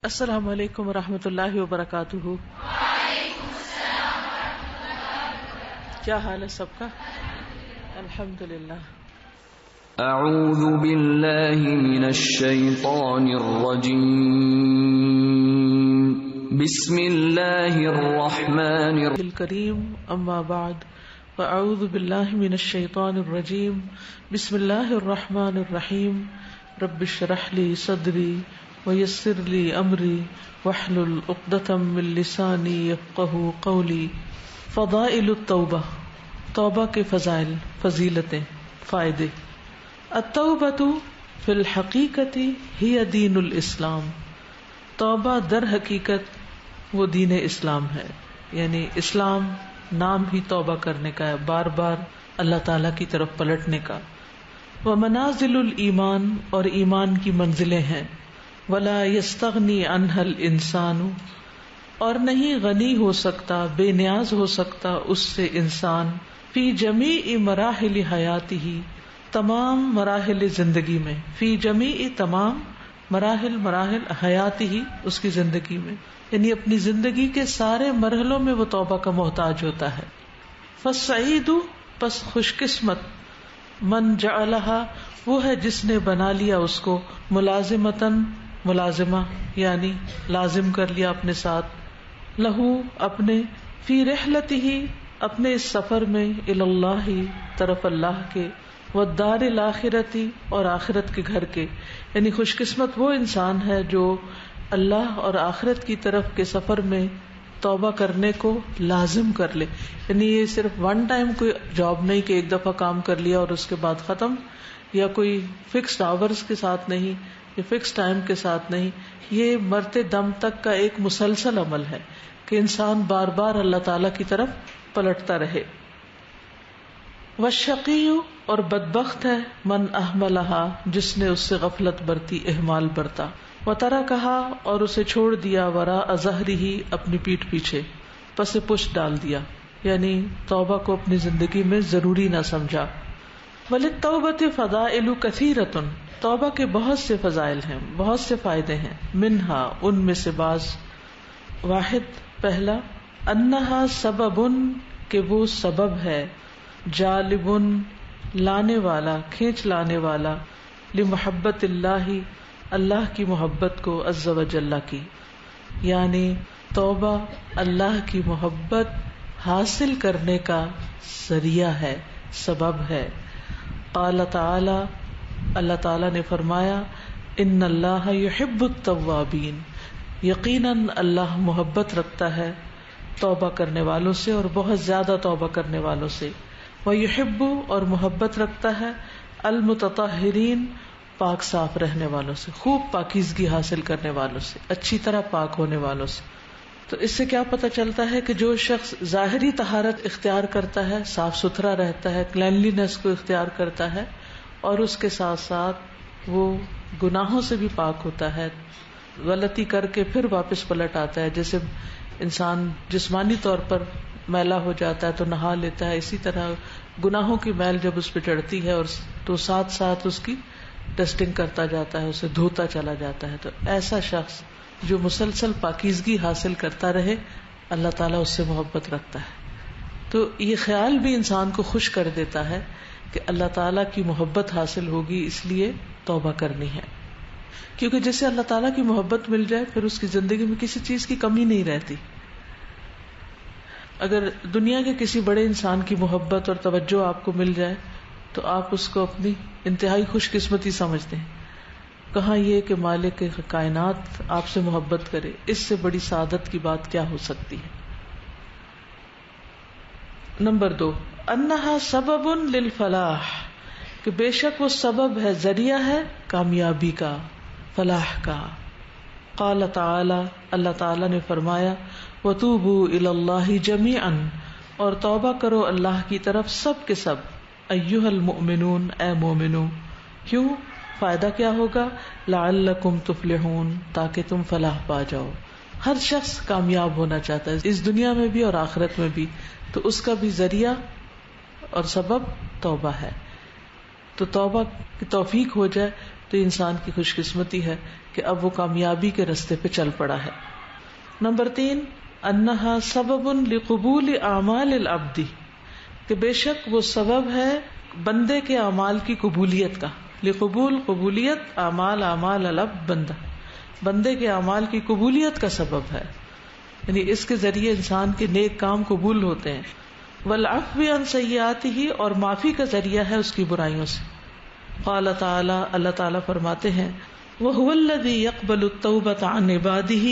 السلام علیکم ورحمۃ اللہ وبرکاتہ۔ وعلیکم السلام ورحمۃ اللہ وبرکاتہ۔ کیا حال ہے سب کا؟ الحمدللہ۔ اعوذ باللہ من الشیطان الرجیم، بسم اللہ الرحمن الکریم، اما بعد فاعوذ باللہ من الشیطان الرجیم، بسم اللہ الرحمن الرحیم۔ رب اشرح لی صدری ویسر لی امری واحلل عقدۃ من لسانی یفقہوا قولی۔ فضائل التوبہ، توبہ کے فضائل، فضیلتیں، فائدے۔ التوبۃ فی الحقیقۃ ہی دین الاسلام، توبہ در حقیقت وہ دین اسلام ہے، یعنی اسلام نام ہی توبہ کرنے کا ہے، بار بار اللہ تعالی کی طرف پلٹنے کا۔ ومنازل الایمان، اور ایمان کی منزلیں ہیں۔ ولا یستغنی عنہا الانسان، اور نہیں غنی ہو سکتا، بے نیاز ہو سکتا اس سے انسان، فی جمیع مراحل حیاتہ، تمام مراحل زندگی میں، فی جمیع تمام مراحل حیاتہ، اس کی زندگی میں، یعنی اپنی زندگی کے سارے مرحلوں میں وہ توبہ کا محتاج ہوتا ہے۔ فالسعید، پس خوش قسمت، من جعلہا، وہ ہے جس نے بنا لیا اس کو، ملازمتاً، ملازمہ یعنی لازم کر لیا اپنے ساتھ، لہو اپنے، فی رحلتہ، اپنے اس سفر میں، الی اللہ، طرف اللہ کے، والدار الآخرۃ، اور آخرت کے گھر کے، یعنی خوش قسمت وہ انسان ہے جو اللہ اور آخرت کی طرف کے سفر میں توبہ کرنے کو لازم کر لے، یعنی یہ صرف ون ٹائم کوئی جاب نہیں کہ ایک دفعہ کام کر لیا اور اس کے بعد ختم، یا کوئی فکسڈ آورز کے ساتھ نہیں، یہ فکس ٹائم کے ساتھ نہیں، یہ مرتے دم تک کا ایک مسلسل عمل ہے کہ انسان بار بار اللہ تعالی کی طرف پلٹتا رہے۔ والشقی، اور بدبخت ہے، من اہملہا، جس نے اس سے غفلت برتی، اہمال برتا، وترکہا، اور اسے چھوڑ دیا، وراء ظہرہ، اپنی پیٹھ پیچھے، پس پشت ڈال دیا، یعنی توبہ کو اپنی زندگی میں ضروری نہ سمجھا۔ وللتوبۃ فضائل کثیرۃ، توبہ کے بہت سے فضائل ہیں، بہت سے فائدے ہیں، منہا، ان میں سے بعض۔ واحد، پہلا، انہا سبب، کہ وہ سبب ہے، جالب، لانے والا، کھینچ لانے والا، لمحبت اللہ، اللہ کی محبت کو، عز وجل کی، یعنی توبہ اللہ کی محبت حاصل کرنے کا ذریعہ ہے، سبب ہے۔ قال تعالی، اللہ تعالی نے فرمایا، ان اللہ یحب التوابین، یقیناً اللہ محبت رکھتا ہے توبہ کرنے والوں سے، اور بہت زیادہ توبہ کرنے والوں سے۔ ویحب، اور محبت رکھتا ہے المتطہرین، پاک صاف رہنے والوں سے، خوب پاکیزگی حاصل کرنے والوں سے، اچھی طرح پاک ہونے والوں سے۔ تو اس سے کیا پتہ چلتا ہے کہ جو شخص ظاہری طہارت اختیار کرتا ہے، صاف ستھرا رہتا ہے، کلینلینس کو اختیار کرتا ہے، اور اس کے ساتھ ساتھ وہ گناہوں سے بھی پاک ہوتا ہے، غلطی کر کے پھر واپس پلٹ آتا ہے، جیسے انسان جسمانی طور پر میلا ہو جاتا ہے تو نہا لیتا ہے، اسی طرح گناہوں کی میل جب اس پہ چڑھتی ہے اور تو ساتھ ساتھ اس کی ڈسٹنگ کرتا جاتا ہے، اسے دھوتا چلا جاتا ہے۔ تو ایسا شخص جو مسلسل پاکیزگی حاصل کرتا رہے، اللہ تعالیٰ اس سے محبت رکھتا ہے۔ تو یہ خیال بھی انسان کو خوش کر دیتا ہے کہ اللہ تعالیٰ کی محبت حاصل ہوگی، اس لیے توبہ کرنی ہے، کیونکہ جسے اللہ تعالیٰ کی محبت مل جائے پھر اس کی زندگی میں کسی چیز کی کمی نہیں رہتی۔ اگر دنیا کے کسی بڑے انسان کی محبت اور توجہ آپ کو مل جائے تو آپ اس کو اپنی انتہائی خوش قسمتی سمجھتے ہیں، کہاں یہ کہ مالک کائنات آپ سے محبت کرے، اس سے بڑی سعادت کی بات کیا ہو سکتی ہے۔ نمبر 2، انہا سبب للفلاح، کہ بے شک وہ سبب ہے، ذریعہ ہے کامیابی کا، فلاح کا۔ قال تعالی، اللہ تعالی نے فرمایا، وتوبوا الی اللہ جمیعا، اور توبہ کرو اللہ کی طرف سب کے سب، ایھا المؤمنون، اے مومنو۔ کیوں؟ فائدہ کیا ہوگا؟ لعلکم تفلحون، تاکہ تم فلاح پا جاؤ۔ ہر شخص کامیاب ہونا چاہتا ہے، اس دنیا میں بھی اور آخرت میں بھی، تو اس کا بھی ذریعہ اور سبب توبہ ہے۔ تو توبہ کی توفیق ہو جائے تو انسان کی خوش قسمتی ہے کہ اب وہ کامیابی کے راستے پہ چل پڑا ہے. نمبر 3 انہا سبب لقبول اعمال العبد، کہ بے شک وہ سبب ہے بندے کے اعمال کی قبولیت کا. لقبول قبولیت، اعمال العبد بندے کے اعمال کی قبولیت کا سبب ہے، یعنی اس کے ذریعے انسان کے نیک کام قبول ہوتے ہیں. والعفو عن سیئاتہ، اور معافی کا ذریعہ ہے اس کی برائیوں سے. قال تعالی، اللہ تعالی فرماتے ہیں وَهُوَ الَّذِي يَقْبَلُ التَّوْبَةَ عَنْ عِبَادِهِ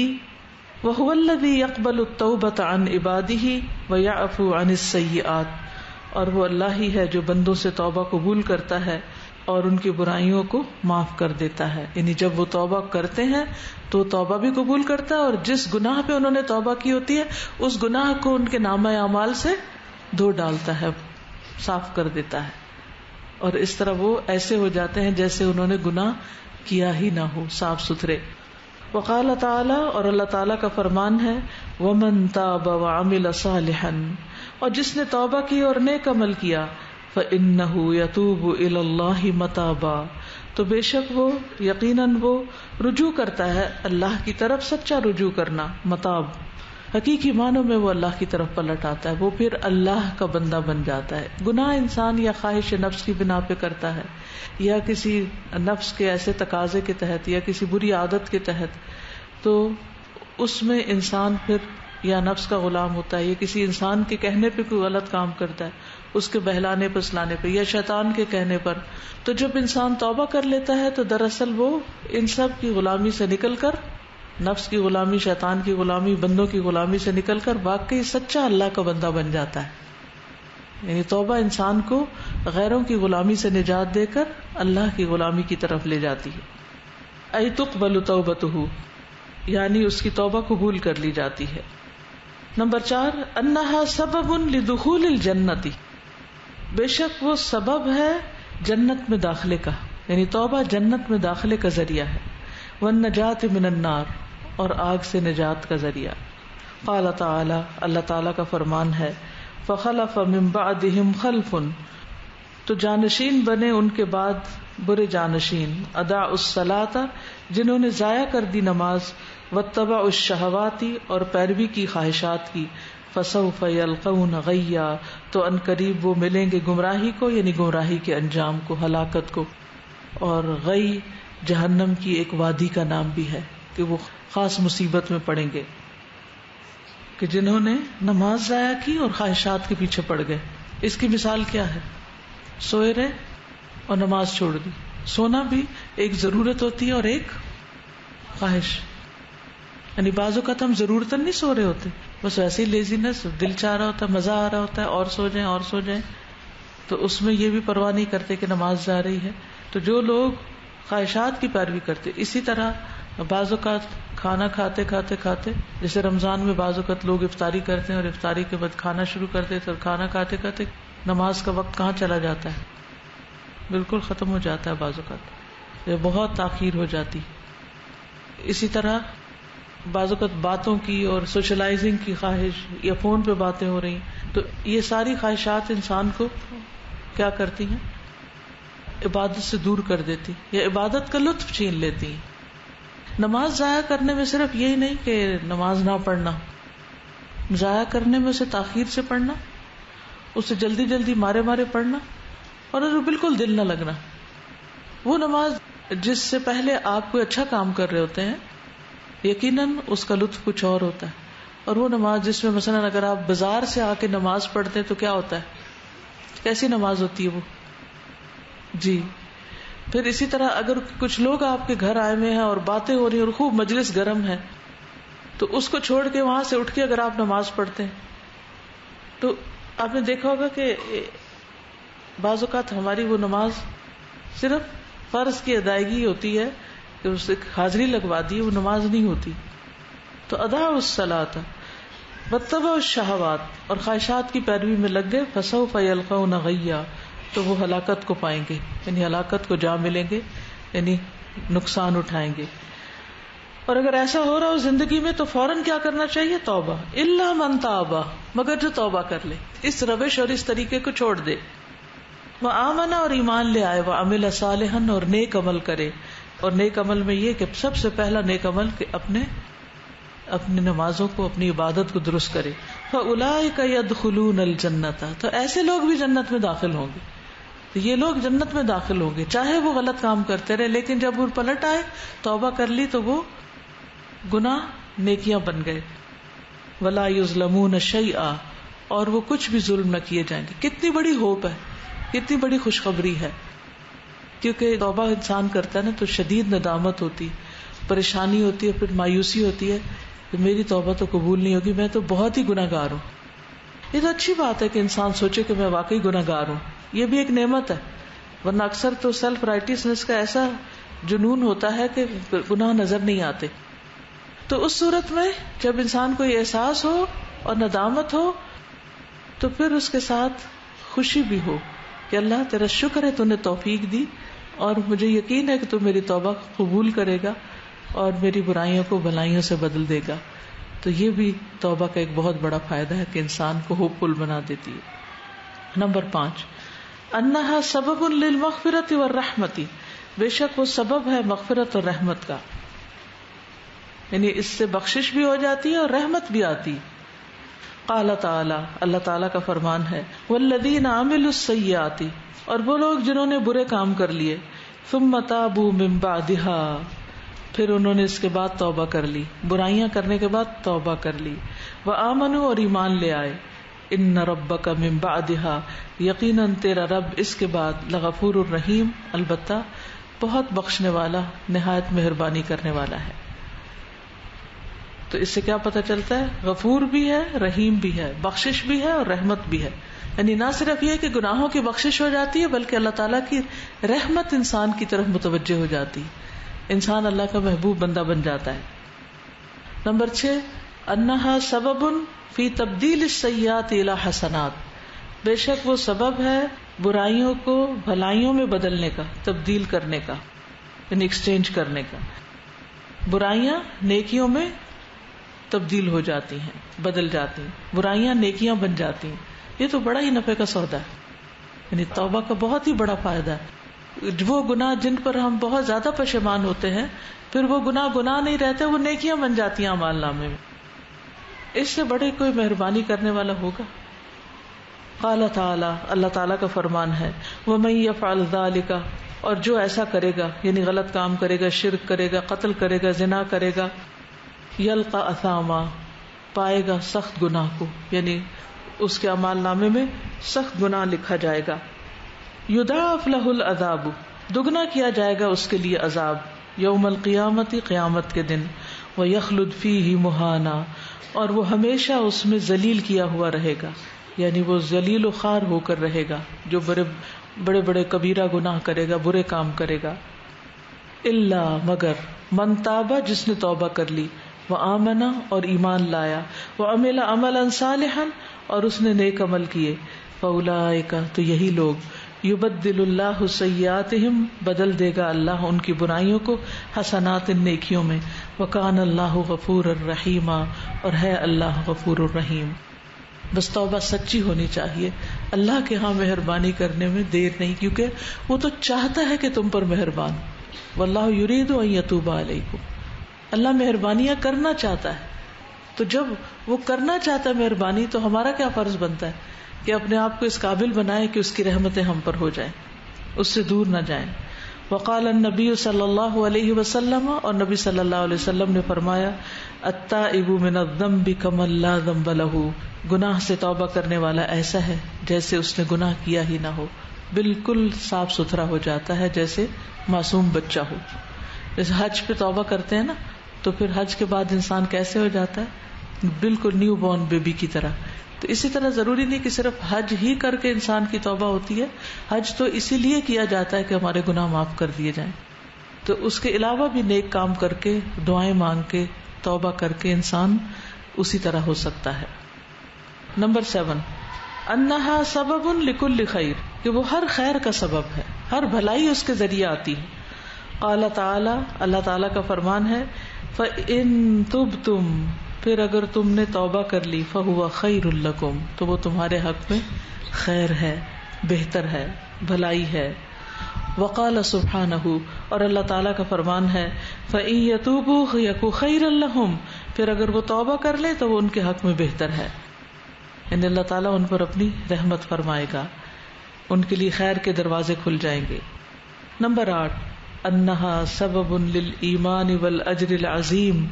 وَهُوَ الَّذِي يَقْبَلُ التَّوْبَةَ عَنْ عِبَادِهِ وَيَعْفُو عَنِ السَّيِّئَاتِ، اور وہ اللہ ہی ہے جو بندوں سے توبہ قبول کرتا ہے اور ان کی برائیوں کو معاف کر دیتا ہے. یعنی جب وہ توبہ کرتے ہیں تو توبہ بھی قبول کرتا ہے، اور جس گناہ پہ انہوں نے توبہ کی ہوتی ہے اس گناہ کو ان کے نامہ اعمال سے دھو ڈالتا ہے، صاف کر دیتا ہے، اور اس طرح وہ ایسے ہو جاتے ہیں جیسے انہوں نے گناہ کیا ہی نہ ہو، صاف ستھرے. وقال تعالی، اور اللہ تعالی کا فرمان ہے وَمَن تَابَ وَعَمِلَ صَالِحًا، اور جس نے توبہ کی اور نیک عمل کیا فَإِنَّهُ يَتُوبُ إِلَى اللَّهِ مَتَابًا، تو بے شک وہ یقیناً وہ رجوع کرتا ہے اللہ کی طرف، سچا رجوع کرنا. متاب حقیقی معنوں میں وہ اللہ کی طرف پلٹ آتا ہے، وہ پھر اللہ کا بندہ بن جاتا ہے. گناہ انسان یا خواہش نفس کی بنا پہ کرتا ہے، یا کسی نفس کے ایسے تقاضے کے تحت، یا کسی بری عادت کے تحت، تو اس میں انسان پھر یا نفس کا غلام ہوتا ہے، یا کسی انسان کے کہنے پہ کوئی غلط کام کرتا ہے، اس کے بہلانے پسلانے پہ، یا شیطان کے کہنے پر. تو جب انسان توبہ کر لیتا ہے تو دراصل وہ ان سب کی غلامی سے نکل کر، نفس کی غلامی، شیطان کی غلامی، بندوں کی غلامی سے نکل کر واقعی سچا اللہ کا بندہ بن جاتا ہے. یعنی توبہ انسان کو غیروں کی غلامی سے نجات دے کر اللہ کی غلامی کی طرف لے جاتی ہے. ای تقبل توبتہ، یعنی اس کی توبہ قبول کر لی جاتی ہے. نمبر 4 انہا سبب لدخول الجنت، بے شک وہ سبب ہے جنت میں داخلے کا، یعنی توبہ جنت میں داخلے کا ذریعہ ہے. والنجات من النار، اور آگ سے نجات کا ذریعہ. قال تعالی، اللہ تعالی کا فرمان ہے فخلف من بعدهم خلف، تو جانشین بنے ان کے بعد برے جانشین. اضاعوا الصلاۃ، جنہوں نے ضائع کر دی نماز. واتبعوا الشہوات، اور پیروی کی خواہشات کی. فسوف یلقون غیا، تو ان قریب وہ ملیں گے گمراہی کو، یعنی گمراہی کے انجام کو، ہلاکت کو. اور غی جہنم کی ایک وادی کا نام بھی ہے کہ وہ خاص مصیبت میں پڑیں گے، کہ جنہوں نے نماز ضائع کی اور خواہشات کے پیچھے پڑ گئے. اس کی مثال کیا ہے؟ سوئے رہے اور نماز چھوڑ دی. سونا بھی ایک ضرورت ہوتی ہے اور ایک خواہش، یعنی بعض اوقات ہم ضرورتاً نہیں سو رہے ہوتے، بس ویسے ہی لیزینس، دل چاہ رہا ہوتا ہے، مزہ آ رہا ہوتا ہے اور سو جائیں اور سو جائیں، تو اس میں یہ بھی پرواہ نہیں کرتے کہ نماز جا رہی ہے. تو جو لوگ خواہشات کی پیروی کرتے، اسی طرح بعض اوقات کھانا کھاتے کھاتے کھاتے، جیسے رمضان میں بعض اوقات لوگ افطاری کرتے ہیں اور افطاری کے بعد کھانا شروع کرتے تھے، اور کھانا کھاتے کھاتے نماز کا وقت کہاں چلا جاتا ہے، بالکل ختم ہو جاتا ہے. بعض اوقات یہ بہت تاخیر ہو جاتی. اسی طرح بعض اوقات باتوں کی اور سوشلائزنگ کی خواہش، یا فون پہ باتیں ہو رہی، تو یہ ساری خواہشات انسان کو کیا کرتی ہیں؟ عبادت سے دور کر دیتی، یا عبادت کا لطف چھین لیتی. نماز ضائع کرنے میں صرف یہی نہیں کہ نماز نہ پڑھنا، ضائع کرنے میں اسے تاخیر سے پڑھنا، اسے جلدی جلدی مارے مارے پڑھنا، اور اسے بالکل دل نہ لگنا. وہ نماز جس سے پہلے آپ کوئی اچھا کام کر رہے ہوتے ہیں، یقیناً اس کا لطف کچھ اور ہوتا ہے. اور وہ نماز جس میں مثلاً اگر آپ بازار سے آ کے نماز پڑھتے ہیں تو کیا ہوتا ہے، کیسی نماز ہوتی ہے وہ. جی پھر اسی طرح اگر کچھ لوگ آپ کے گھر آئے ہوئے ہیں اور باتیں ہو رہی ہیں اور خوب مجلس گرم ہے، تو اس کو چھوڑ کے وہاں سے اٹھ کے اگر آپ نماز پڑھتے ہیں تو آپ نے دیکھا ہوگا کہ بعض اوقات ہماری وہ نماز صرف فرض کی ادائیگی ہوتی ہے کہ اس سے حاضری لگوا دی، وہ نماز نہیں ہوتی. تو اضاعوا الصلاۃ واتبعوا الشہوات، اور خواہشات کی پیروی میں لگ گئے. فسوف یلقون غیا، تو وہ ہلاکت کو پائیں گے، یعنی ہلاکت کو جا ملیں گے، یعنی نقصان اٹھائیں گے. اور اگر ایسا ہو رہا ہو زندگی میں تو فوراً کیا کرنا چاہیے؟ توبہ. الا من تاب، مگر جو توبہ کر لے، اس روش اور اس طریقے کو چھوڑ دے. وآمن، اور ایمان لے آئے. وعمل صالحا، اور نیک عمل کرے. اور نیک عمل میں یہ کہ سب سے پہلا نیک عمل کہ اپنی نمازوں کو، اپنی عبادت کو درست کرے. فَأُولَئِكَ يَدْخُلُونَ الْجَنَّةَ، تو ایسے لوگ بھی جنت میں داخل ہوں گے. تو یہ لوگ جنت میں داخل ہوں گے چاہے وہ غلط کام کرتے رہے، لیکن جب وہ پلٹ آئے، توبہ کر لی، تو وہ گناہ نیکیاں بن گئے. وَلَا يُظْلَمُونَ شَيْئًا، اور وہ کچھ بھی ظلم نہ کیے جائیں گے. کتنی بڑی ہوپ ہے، کتنی بڑی خوشخبری ہے. کیونکہ توبہ انسان کرتا ہے نا تو شدید ندامت ہوتی، پریشانی ہوتی ہے، پھر مایوسی ہوتی ہے کہ میری توبہ تو قبول نہیں ہوگی، میں تو بہت ہی گناہ گار ہوں. یہ تو اچھی بات ہے کہ انسان سوچے کہ میں واقعی گناہ گار ہوں، یہ بھی ایک نعمت ہے. ورنہ اکثر تو سیلف رائٹسنس کا ایسا جنون ہوتا ہے کہ گناہ نظر نہیں آتے. تو اس صورت میں جب انسان کو یہ احساس ہو اور ندامت ہو تو پھر اس کے ساتھ خوشی بھی ہو کہ اللہ تیرا شکر ہے تو نے توفیق دی، اور مجھے یقین ہے کہ تو میری توبہ قبول کرے گا اور میری برائیوں کو بھلائیوں سے بدل دے گا. تو یہ بھی توبہ کا ایک بہت بڑا فائدہ ہے کہ انسان کو ہوپ فل بنا دیتی ہے. نمبر 5، انہا سبب للمغفرۃ والرحمۃ، بے شک وہ سبب ہے مغفرت اور رحمت کا، یعنی اس سے بخشش بھی ہو جاتی ہے اور رحمت بھی آتی. قال تعالی، اللہ تعالیٰ کا فرمان ہے، والذین عملوا السیئات، اور وہ لوگ جنہوں نے برے کام کر لیے، ثم تابوا من بعدها، پھر انہوں نے اس کے بعد توبہ کر لی، برائیاں کرنے کے بعد توبہ کر لی، وآمنوا، اور ایمان لے آئے، ان ربک من بعدها، یقیناً تیرا رب اس کے بعد، لغفور الرحیم، البتہ بہت بخشنے والا، نہایت مہربانی کرنے والا ہے. تو اس سے کیا پتہ چلتا ہے؟ غفور بھی ہے، رحیم بھی ہے، بخشش بھی ہے اور رحمت بھی ہے. یعنی نہ صرف یہ کہ گناہوں کی بخشش ہو جاتی ہے بلکہ اللہ تعالیٰ کی رحمت انسان کی طرف متوجہ ہو جاتی، انسان اللہ کا محبوب بندہ بن جاتا ہے. نمبر 6، انہا سبب فی تبدیل السیئات الی حسنات، بے شک وہ سبب ہے برائیوں کو بھلائیوں میں بدلنے کا، تبدیل کرنے کا، یعنی ایکسچینج کرنے کا. برائیاں نیکیوں میں تبدیل ہو جاتی ہیں، بدل جاتی ہیں، برائیاں نیکیاں بن جاتی ہیں. یہ تو بڑا ہی نفع کا سودا ہے، یعنی توبہ کا بہت ہی بڑا فائدہ ہے. وہ گناہ جن پر ہم بہت زیادہ پشیمان ہوتے ہیں، پھر وہ گناہ نہیں رہتے، وہ نیکیاں بن جاتی ہیں اعمال نامے میں. اس سے بڑے کوئی مہربانی کرنے والا ہوگا؟ قال تعالی، اللہ تعالیٰ کا فرمان ہے، وَمَن يَفْعَلْ ذَلِكَ، اور جو ایسا کرے گا، یعنی غلط کام کرے گا، شرک کرے گا، قتل کرے گا، زنا کرے گا، یلقا اثاما، پائے گا سخت گناہ کو، یعنی اس کے اعمال نامے میں سخت گناہ لکھا جائے گا. یضاعف لہ العذاب، دگنا کیا جائے گا اس کے لیے عذاب، یوم القیامت، قیامت کے دن، ویخلد فیہ مہانا، اور وہ ہمیشہ اس میں ذلیل کیا ہوا رہے گا، یعنی وہ ذلیل و خوار ہو کر رہے گا جو بڑے بڑے کبیرہ گناہ کرے گا، برے کام کرے گا. الا، مگر، من تابا، جس نے توبہ کر لی، وآمنا، اور ایمان لایا، وعمل عملا صالحا، اور اس نے نیک عمل کیے، فاولئک، تو یہی لوگ، یبدل اللہ سیئاتہم، بدل دے گا اللہ ان کی برائیوں کو حسنات، نیکیوں میں، وکان اللہ غفور الرحیم، اور ہے اللہ غفور الرحیم. بس توبہ سچی ہونی چاہیے، اللہ کے ہاں مہربانی کرنے میں دیر نہیں، کیونکہ وہ تو چاہتا ہے کہ تم پر مہربان، واللہ یرید ان یتوب علیکم، اللہ مہربانیاں کرنا چاہتا ہے. تو جب وہ کرنا چاہتا ہے مہربانی، تو ہمارا کیا فرض بنتا ہے کہ اپنے آپ کو اس قابل بنائے کہ اس کی رحمتیں ہم پر ہو جائیں، اس سے دور نہ جائیں. وقال النبی صلی اللہ علیہ وسلم، اور نبی صلی اللہ علیہ وسلم نے فرمایا، التائب من الذنب کمن لا ذنب لہ، گناہ سے توبہ کرنے والا ایسا ہے جیسے اس نے گناہ کیا ہی نہ ہو، بالکل صاف ستھرا ہو جاتا ہے جیسے معصوم بچہ ہو. جیسے حج پہ توبہ کرتے ہیں نا، تو پھر حج کے بعد انسان کیسے ہو جاتا ہے؟ بالکل نیو بورن بیبی کی طرح. تو اسی طرح ضروری نہیں کہ صرف حج ہی کر کے انسان کی توبہ ہوتی ہے، حج تو اسی لیے کیا جاتا ہے کہ ہمارے گناہ معاف کر دیے جائیں. تو اس کے علاوہ بھی نیک کام کر کے، دعائیں مانگ کے، توبہ کر کے انسان اسی طرح ہو سکتا ہے. نمبر 7، انہا سبب لکل خیر، کہ وہ ہر خیر کا سبب ہے، ہر بھلائی اس کے ذریعے آتی ہے. قال تعالی، اللہ تعالیٰ کا فرمان ہے، فَإِن تُبْتُمْ، پھر اگر تم نے توبہ کر لی، فَهُوَ خَيْرٌ لَكُمْ، تو وہ تمہارے حق میں خیر ہے، بہتر ہے، بھلائی ہے. وقال سبحانہ، اور اللہ تعالیٰ کا فرمان ہے، فَإِن يَتُوبُوا يَكُ خَيْرًا لَهُمْ، پھر اگر وہ توبہ کر لیں تو وہ ان کے حق میں بہتر ہے، یعنی اللہ تعالیٰ ان پر اپنی رحمت فرمائے گا، ان کے لیے خیر کے دروازے کھل جائیں گے۔ نمبر 8، انہا سبب للایمان والاجر العظیم،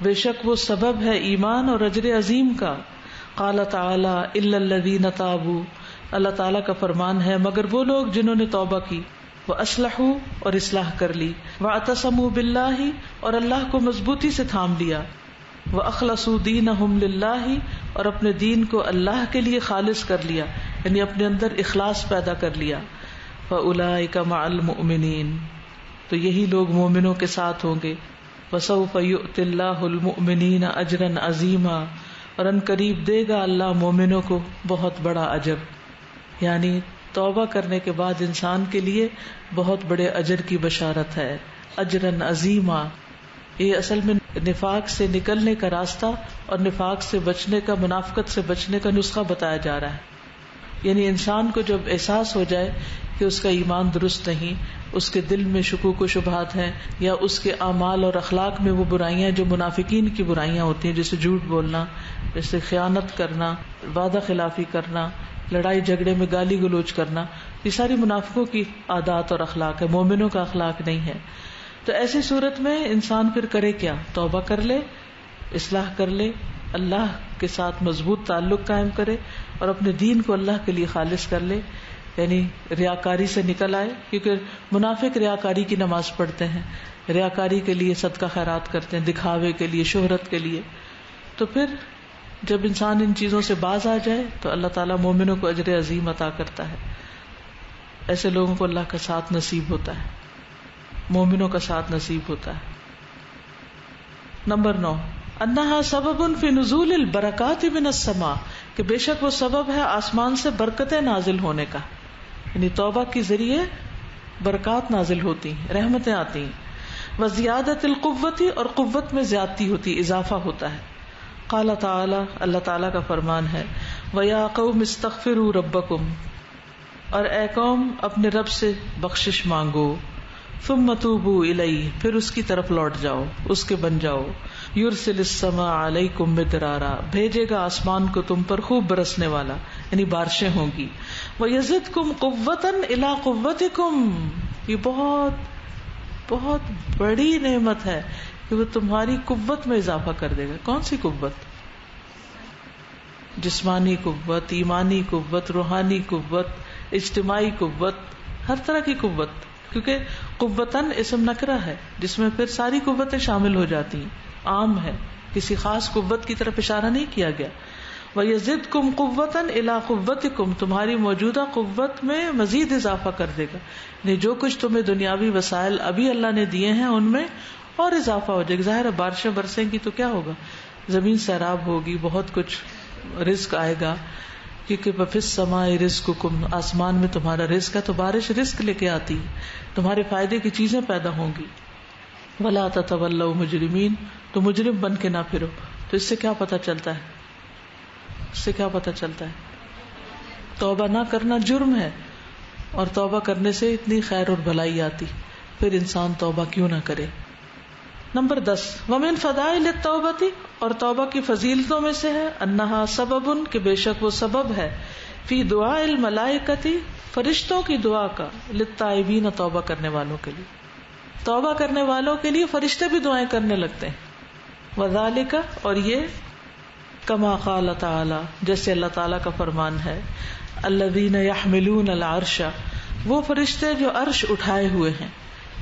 بے شک وہ سبب ہے ایمان اور اجر عظیم کا۔ قال تعالی الا الذین تابوا، اللہ تعالیٰ کا فرمان ہے مگر وہ لوگ جنہوں نے توبہ کی، واصلحوا اور اصلاح کر لی، واعتصموا باللہ اور اللہ کو مضبوطی سے تھام لیا، واخلصوا دینہم للہ اور اپنے دین کو اللہ کے لیے خالص کر لیا، یعنی اپنے اندر اخلاص پیدا کر لیا، فاولئک مع المؤمنین، تو یہی لوگ مومنوں کے ساتھ ہوں گے، وسوف یؤتی اللہ المؤمنین اجرا عظیما، اور ان قریب دے گا اللہ مومنوں کو بہت بڑا اجر، یعنی توبہ کرنے کے بعد انسان کے لیے بہت بڑے اجر کی بشارت ہے، اجرا عظیما۔ یہ اصل میں نفاق سے نکلنے کا راستہ اور نفاق سے بچنے کا، منافقت سے بچنے کا نسخہ بتایا جا رہا ہے، یعنی انسان کو جب احساس ہو جائے کہ اس کا ایمان درست نہیں، اس کے دل میں شکوک و شبہات ہیں، یا اس کے اعمال اور اخلاق میں وہ برائیاں جو منافقین کی برائیاں ہوتی ہیں، جیسے جھوٹ بولنا، جیسے خیانت کرنا، وعدہ خلافی کرنا، لڑائی جھگڑے میں گالی گلوچ کرنا، یہ ساری منافقوں کی عادات اور اخلاق ہے، مومنوں کا اخلاق نہیں ہے۔ تو ایسی صورت میں انسان پھر کرے کیا؟ توبہ کر لے، اصلاح کر لے، اللہ کے ساتھ مضبوط تعلق قائم کرے اور اپنے دین کو اللہ کے لیے خالص کر لے، یعنی ریاکاری سے نکل آئے، کیونکہ منافق ریاکاری کی نماز پڑھتے ہیں، ریاکاری کے لیے صدقہ خیرات کرتے ہیں، دکھاوے کے لیے، شہرت کے لیے۔ تو پھر جب انسان ان چیزوں سے باز آ جائے تو اللہ تعالیٰ مومنوں کو اجر عظیم عطا کرتا ہے، ایسے لوگوں کو اللہ کا ساتھ نصیب ہوتا ہے، مومنوں کا ساتھ نصیب ہوتا ہے۔ نمبر 9، انہا سبب فی نزول البرکات من السماء، کہ بے شک وہ سبب ہے آسمان سے برکتیں نازل ہونے کا، یعنی توبہ کے ذریعے برکات نازل ہوتی ہیں، رحمتیں آتی ہیں، وزیادت القوت، اور قوت میں زیادتی ہوتی، اضافہ ہوتا ہے۔ قال تعالی، اللہ تعالیٰ کا فرمان ہے، وَيَا قَوْمِ اسْتَغْفِرُوا رَبَّكُمْ، اور اے قوم اپنے رب سے بخشش مانگو، ثُمَّ تُوبُوا إِلَيْهِ، پھر اس کی طرف لوٹ جاؤ، اس کے بن جاؤ، يُرْسِلِ السَّمَاءَ عَلَيْكُمْ مِدْرَارًا، بھیجے گا آسمان کو تم پر خوب برسنے والا، یعنی بارشیں ہوں گی، وَيَزِدْكُمْ قُوَّةً إِلَىٰ قُوَّتِكُمْ، یہ بہت بہت بڑی نعمت ہے کہ وہ تمہاری قوت میں اضافہ کر دے گا۔ کون سی قوت؟ جسمانی قوت، ایمانی قوت، روحانی قوت، اجتماعی قوت، ہر طرح کی قوت، کیونکہ قوتاً اسم نکرہ ہے جس میں پھر ساری قوتیں شامل ہو جاتی ہیں، عام ہے، کسی خاص قوت کی طرف اشارہ نہیں کیا گیا۔ وَيَزِدْكُمْ قُوَّةً إِلَىٰ قُوَّتِكُمْ، تمہاری موجودہ قوت میں مزید اضافہ کر دے گا، یعنی جو کچھ تمہیں دنیاوی وسائل ابھی اللہ نے دیے ہیں ان میں اور اضافہ ہو جائے گا۔ ظاہر ہے بارشیں برسیں گی تو کیا ہوگا، زمین سیراب ہوگی، بہت کچھ رزق آئے گا، کیونکہ وَفِي السَّمَاءِ رِزْقُكُمْ، آسمان میں تمہارا رزق ہے، تو بارش رزق لے کے آتی ہے، تمہارے فائدے کی چیزیں پیدا ہوں گی۔ وَلَا تَتَوَلَّوْا مُجْرِمِينَ، تو مجرم بن کے نہ پھرو۔ تو اس سے کیا پتہ چلتا ہے؟ اس سے کیا پتہ چلتا ہے؟ توبہ نہ کرنا جرم ہے، اور توبہ کرنے سے اتنی خیر اور بھلائی آتی، پھر انسان توبہ کیوں نہ کرے۔ نمبر 10، ومن فضائل التوبہ، اور توبہ کی فضیلتوں میں سے ہے، انہا سبب، کہ بے شک وہ سبب ہے، فی دعاء الملائکۃ، فرشتوں کی دعا کا، للتائبین، توبہ کرنے والوں کے لیے، توبہ کرنے والوں کے لیے فرشتے بھی دعائیں کرنے لگتے ہیں۔ وذالک، اور یہ کما قال تعالی، جیسے اللہ تعالیٰ کا فرمان ہے، الذین یحملون العرش، وہ فرشتے جو عرش اٹھائے ہوئے ہیں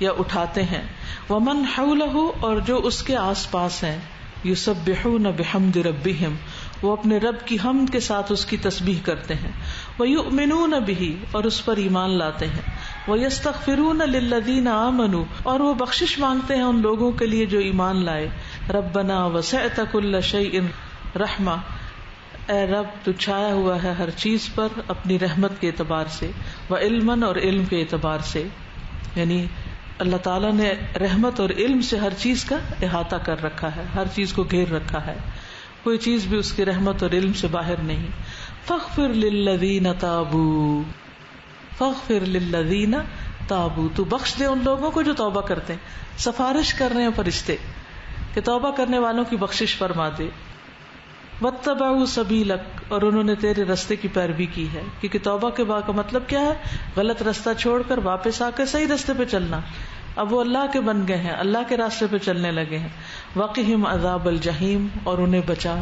یا اٹھاتے ہیں، ومن حولہ، اور جو اس کے آس پاس ہیں، یسبحون بحمد ربہم، وہ اپنے رب کی حمد کے ساتھ اس کی تسبیح کرتے ہیں، ویؤمنون بہ، اور اس پر ایمان لاتے ہیں، ویستغفرون للذین آمنوا، اور وہ بخشش مانگتے ہیں ان لوگوں کے لیے جو ایمان لائے، ربنا وسعت کل شیء رحمہ، اے رب تو چھایا ہوا ہے ہر چیز پر اپنی رحمت کے اعتبار سے، وعلماً، اور علم کے اعتبار سے، یعنی اللہ تعالیٰ نے رحمت اور علم سے ہر چیز کا احاطہ کر رکھا ہے، ہر چیز کو گھیر رکھا ہے، کوئی چیز بھی اس کی رحمت اور علم سے باہر نہیں۔ فاغفر للذین تابوا، فاغفر للذین تابو، تو بخش دے ان لوگوں کو جو توبہ کرتے ہیں. سفارش کر رہے ہیں فرشتے کہ توبہ کرنے والوں کی بخشش فرما دے. واتبعوا سبیلک، اور انہوں نے تیرے رستے کی پیروی کی ہے، کیونکہ توبہ کے بعد کا مطلب کیا ہے؟ غلط رستہ چھوڑ کر واپس آ کے صحیح رستے پہ چلنا. اب وہ اللہ کے بن گئے ہیں، اللہ کے راستے پہ چلنے لگے ہیں. وقہم عذاب الجحیم، اور انہیں بچا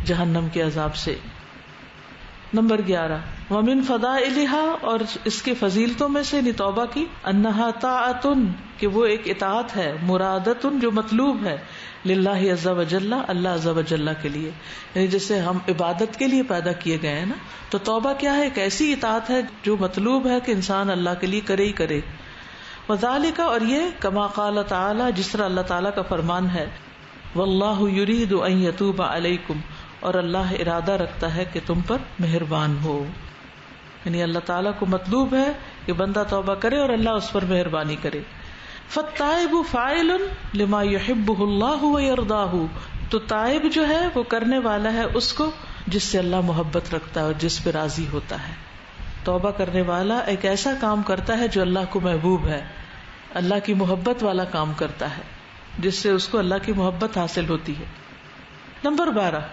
جہنم کے عذاب سے. نمبر 11 ومن فضائلها، اور اس کے فضیلتوں میں سے یعنی توبہ کی، انہا طاعۃ، کہ وہ ایک اطاعت ہے، مرادۃ جو مطلوب ہے، للہ عز وجل، اللہ عز وجل کے لیے، یعنی جیسے ہم عبادت کے لیے پیدا کیے گئے ہیں نا، تو توبہ کیا ہے؟ ایک ایسی اطاعت ہے جو مطلوب ہے کہ انسان اللہ کے لیے کرے ہی کرے. وذالک، اور یہ کما قال تعالی، جس طرح اللہ تعالیٰ کا فرمان ہے، واللہ یرید ان یتوب علیکم، اور اللہ ارادہ رکھتا ہے کہ تم پر مہربان ہو. یعنی اللہ تعالیٰ کو مطلوب ہے کہ بندہ توبہ کرے اور اللہ اس پر مہربانی کرے. فالتائب فاعل لما یحبہ اللہ ویرضاہ، تو تائب جو ہے وہ کرنے والا ہے اس کو جس سے اللہ محبت رکھتا ہے اور جس پہ راضی ہوتا ہے. توبہ کرنے والا ایک ایسا کام کرتا ہے جو اللہ کو محبوب ہے، اللہ کی محبت والا کام کرتا ہے، جس سے اس کو اللہ کی محبت حاصل ہوتی ہے. نمبر 12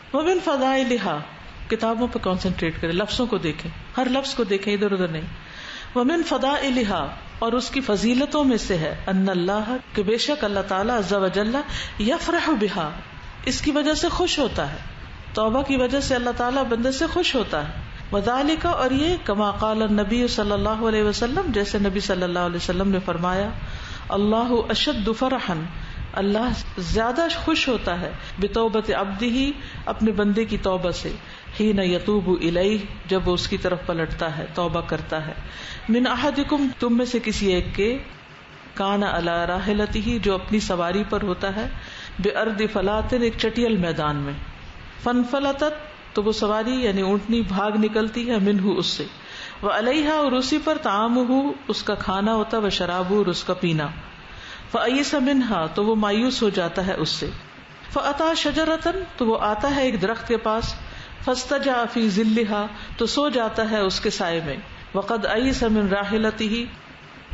ومن فضائلها، کتابوں پہ کنسنٹریٹ کریں، لفظوں کو دیکھیں، ہر لفظ کو دیکھیں، ادھر ادھر نہیں. ومن فضائلها، اور اس کی فضیلتوں میں سے ہے، ان اللہ، کہ بے شک اللہ تعالی عز وجل، یفرح بها، اس کی وجہ سے خوش ہوتا ہے. توبہ کی وجہ سے اللہ تعالیٰ بندے سے خوش ہوتا ہے. وذالک، اور یہ کما قال النبی صلی اللہ علیہ وسلم، جیسے نبی صلی اللہ علیہ وسلم نے فرمایا، اللہ اشد فرحا، اللہ زیادہ خوش ہوتا ہے، بتوبت عبدہ، اپنے بندے کی توبہ سے، حین یتوب الیہ، جب وہ اس کی طرف پلٹتا ہے، توبہ کرتا ہے. من احدکم، تم میں سے کسی ایک کے، کان علی راحلتہ، جو اپنی سواری پر ہوتا ہے، بارض فلات، ایک چٹیل میدان میں، فانفلتت، تو وہ سواری یعنی اونٹنی بھاگ نکلتی ہے، منہ، اس سے، وعلیہا، اور اسی پر، طعامہ، اس کا کھانا ہوتا ہے، وشرابہ، اور اس کا پینا. فایس منہا، تو وہ مایوس ہو جاتا ہے اس سے. فاتی شجرۃ، تو وہ آتا ہے ایک درخت کے پاس، فاستجع فی ظلھا، تو سو جاتا ہے اس کے سائے میں. وقد ایس من راحلتہ،